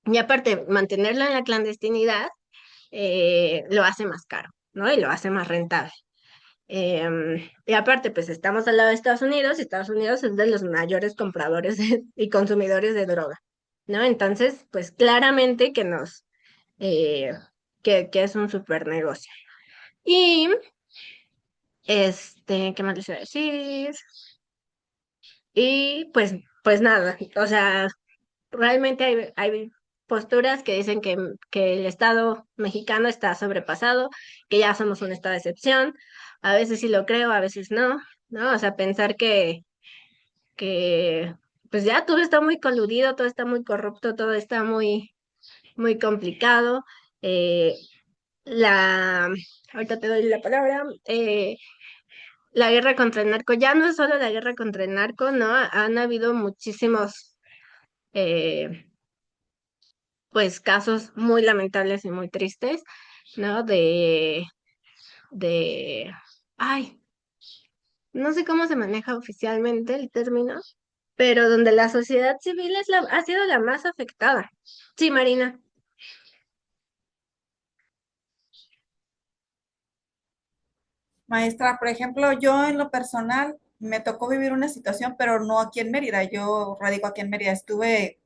y aparte, mantenerlo en la clandestinidad lo hace más caro, ¿no? Y lo hace más rentable. Y aparte, pues estamos al lado de Estados Unidos y Estados Unidos es de los mayores compradores y consumidores de droga, ¿no? Entonces, pues claramente eh, que es un super negocio. Y, ¿qué más les iba a decir? Y pues nada, o sea, realmente hay posturas que dicen que el Estado mexicano está sobrepasado, que ya somos un estado de excepción. A veces sí lo creo, a veces no, ¿no? O sea, pensar que pues ya todo está muy coludido, todo está muy corrupto, todo está muy complicado. Eh, la, ahorita te doy la palabra. La guerra contra el narco, ya no es solo la guerra contra el narco, ¿no? Han habido muchísimos eh, pues casos muy lamentables y muy tristes, ¿no? De, ay, no sé cómo se maneja oficialmente el término, pero donde la sociedad civil ha sido la más afectada. Sí, Marina. Maestra, por ejemplo, yo en lo personal me tocó vivir una situación, pero no aquí en Mérida. Yo radico aquí en Mérida. Estuve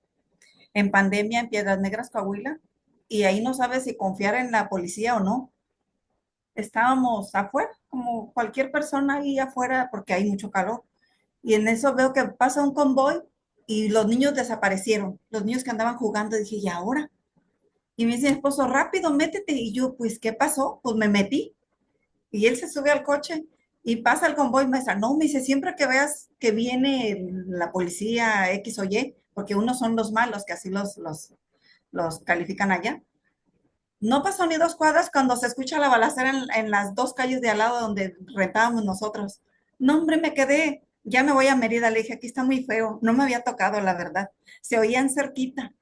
en pandemia en Piedras Negras, Coahuila, y ahí no sabes si confiar en la policía o no. Estábamos afuera, como cualquier persona ahí afuera, porque hay mucho calor. Y en eso veo que pasa un convoy y los niños desaparecieron. Los niños que andaban jugando, dije, ¿y ahora? Y me dice mi esposo, rápido, métete. Y yo, pues, ¿qué pasó? Pues me metí. Y él se sube al coche y pasa el convoy, maestra. No, me dice, siempre que veas que viene la policía X o Y, porque unos son los malos, que así los califican allá. No pasó ni 2 cuadras cuando se escucha la balacera en las 2 calles de al lado donde rentábamos nosotros. No, hombre, me quedé. Ya me voy a Mérida. Le dije, aquí está muy feo. No me había tocado, la verdad. Se oían cerquita.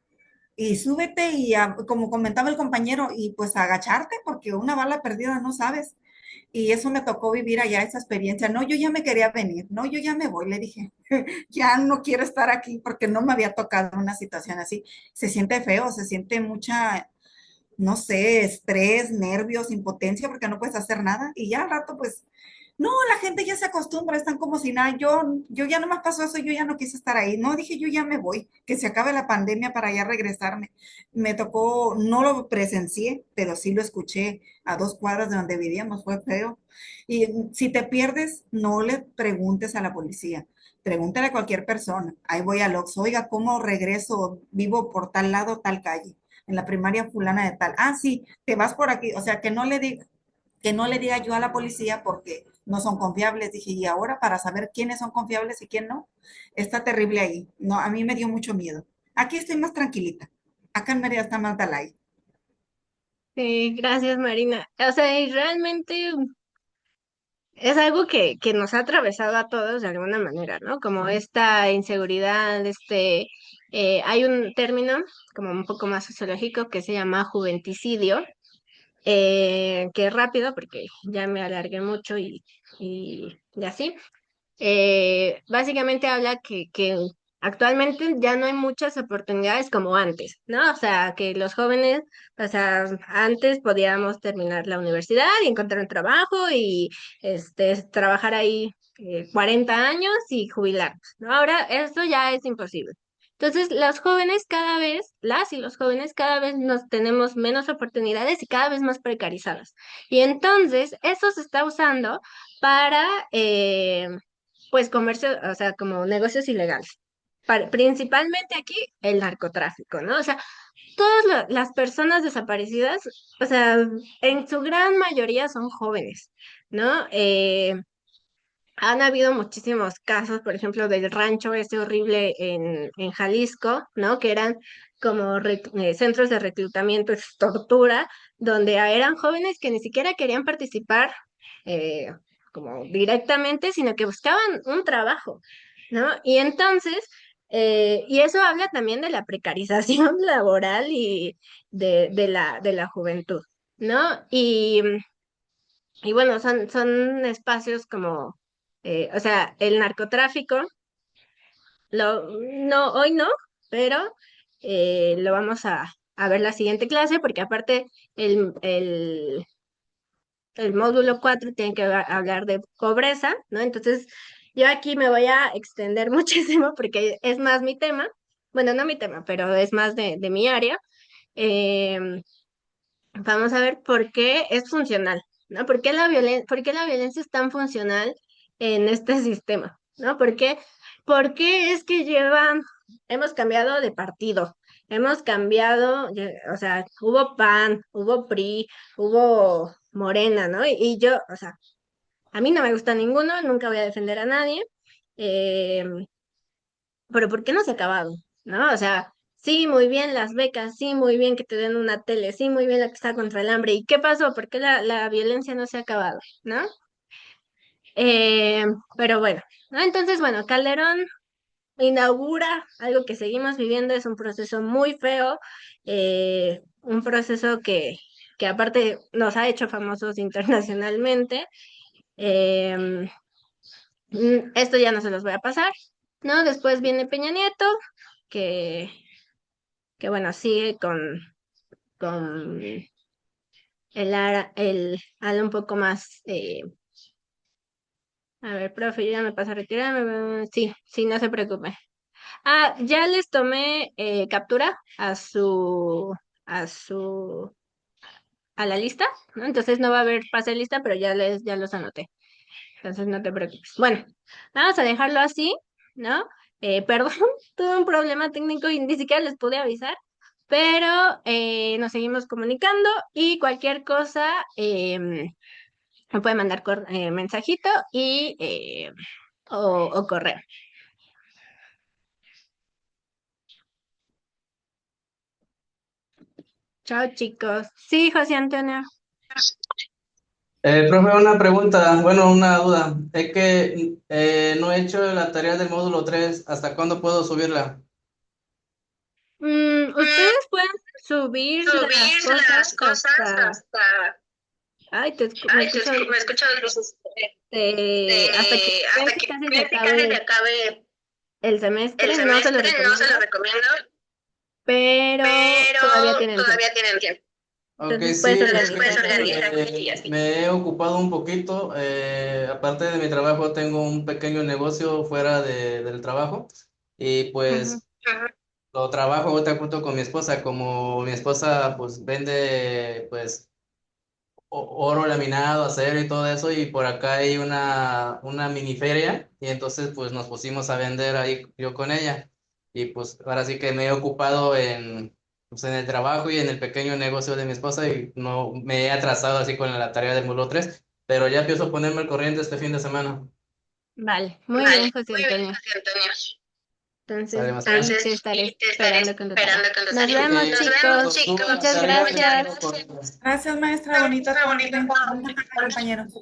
Y súbete y, como comentaba el compañero, y pues agacharte, porque una bala perdida no sabes. Y eso me tocó vivir allá, esa experiencia. No, yo ya me quería venir. No, yo ya me voy, le dije. Ya no quiero estar aquí porque no me había tocado una situación así. Se siente feo, se siente mucha, no sé, estrés, nervios, impotencia, porque no puedes hacer nada. Y ya al rato, pues, no, la gente ya se acostumbra, están como si nada. Yo ya no me pasó eso, yo ya no quise estar ahí. No, dije, yo ya me voy, que se acabe la pandemia para ya regresarme. Me tocó, no lo presencié, pero sí lo escuché a 2 cuadras de donde vivíamos, fue feo. Y si te pierdes, no le preguntes a la policía. Pregúntale a cualquier persona. Ahí voy al Oxxo. Oiga, ¿cómo regreso? Vivo por tal lado, tal calle en la primaria fulana de tal. Ah, sí, te vas por aquí. O sea, que no le diga yo a la policía porque no son confiables. Dije, y ahora para saber quiénes son confiables y quién no, está terrible ahí. No, a mí me dio mucho miedo. Aquí estoy más tranquilita. Acá en Mérida está más Dalai. Sí, gracias, Marina. O sea, y realmente es algo que nos ha atravesado a todos de alguna manera, ¿no? Como esta inseguridad, hay un término como un poco más sociológico que se llama juventicidio, que es rápido porque ya me alargué mucho y así. Básicamente habla que actualmente ya no hay muchas oportunidades como antes, ¿no? O sea, que los jóvenes, o sea, antes podíamos terminar la universidad y encontrar un trabajo y trabajar ahí 40 años y jubilarnos, ¿no? Ahora esto ya es imposible. Entonces, los jóvenes cada vez, las y los jóvenes cada vez nos tenemos menos oportunidades y cada vez más precarizadas. Y entonces, eso se está usando para pues comercio, o sea, como negocios ilegales. Principalmente aquí el narcotráfico, ¿no? O sea, todas las personas desaparecidas, o sea, en su gran mayoría son jóvenes, ¿no? Han habido muchísimos casos, por ejemplo, del rancho ese horrible en Jalisco, ¿no? Que eran como centros de reclutamiento, es tortura, donde eran jóvenes que ni siquiera querían participar eh, como directamente, sino que buscaban un trabajo, ¿no? Y entonces, y eso habla también de la precarización laboral y de la juventud, ¿no? Y bueno, son espacios como, o sea, el narcotráfico, no, hoy no, pero lo vamos a ver la siguiente clase, porque aparte el, el, el módulo 4 tiene que hablar de pobreza, ¿no? Entonces, yo aquí me voy a extender muchísimo porque es más mi tema, bueno, no mi tema, pero es más de mi área. Em, Vamos a ver por qué es funcional, ¿no? ¿Por qué la violencia es tan funcional en este sistema, ¿no? ¿Por qué es que hemos cambiado de partido, hemos cambiado, o sea, hubo PAN, hubo PRI, hubo Morena, ¿no? Y yo, o sea, a mí no me gusta ninguno, nunca voy a defender a nadie, eh, pero ¿por qué no se ha acabado? ¿No? O sea, sí, muy bien las becas, sí, muy bien que te den una tele, sí, muy bien la que está contra el hambre. ¿Y qué pasó? ¿Por qué la violencia no se ha acabado? ¿No? Eh, pero bueno, ¿no? Entonces, bueno, Calderón inaugura algo que seguimos viviendo, es un proceso muy feo, un proceso que aparte nos ha hecho famosos internacionalmente. Eh, Esto ya no se los voy a pasar, ¿no? Después viene Peña Nieto, que que bueno, sigue con el ala un poco más, a ver, profe, yo ya me paso a retirarme, sí, sí, no se preocupe. Ah, ya les tomé captura a su, a la lista, ¿no? Entonces no va a haber pase de lista, pero ya los anoté. Entonces no te preocupes. Bueno, vamos a dejarlo así, ¿no? Perdón, tuve un problema técnico y ni siquiera les pude avisar, pero nos seguimos comunicando y cualquier cosa me puede mandar mensajito o correo. Chao, chicos. Sí, José Antonio. Profe, una pregunta, bueno, una duda. Es que no he hecho la tarea del módulo 3. ¿Hasta cuándo puedo subirla? Ustedes pueden subir las Subir cosas las cosas hasta... hasta... Ay, me Ay, escucho... me escucho hasta que vean hasta que que casi se vean que casi se acabe acabe el el semestre, no se los semestre, no se recomiendo, lo recomiendo, pero pero todavía tienen tiempo. todavía tienen tiempo. Ok, Entonces sí, puedes es organizar y así. que me he ocupado un poquito. Aparte de mi trabajo, tengo un pequeño negocio fuera del trabajo y Ujú. pues lo trabajo ahorita junto con mi esposa. Como mi esposa pues vende pues oro laminado, acero y todo eso, y por acá hay una mini feria, y entonces pues nos pusimos a vender ahí yo con ella, y pues ahora sí que me he ocupado pues, en el trabajo y en el pequeño negocio de mi esposa, y no me he atrasado así con la tarea del módulo 3, pero ya empiezo a ponerme al corriente este fin de semana. Vale, muy bien, Vale, José muy bien, Antonio. José Antonio. Entonces Sale más tarde. ahí te Entonces, estaré y te estaré esperando con tu tarea. esperando con tu Nos tarea. vemos, Nos vemos, chicos. chicos. Muchas Muchas gracias. gracias. Gracias, maestra. Bonita Bonita tarde, tarde. compañeros.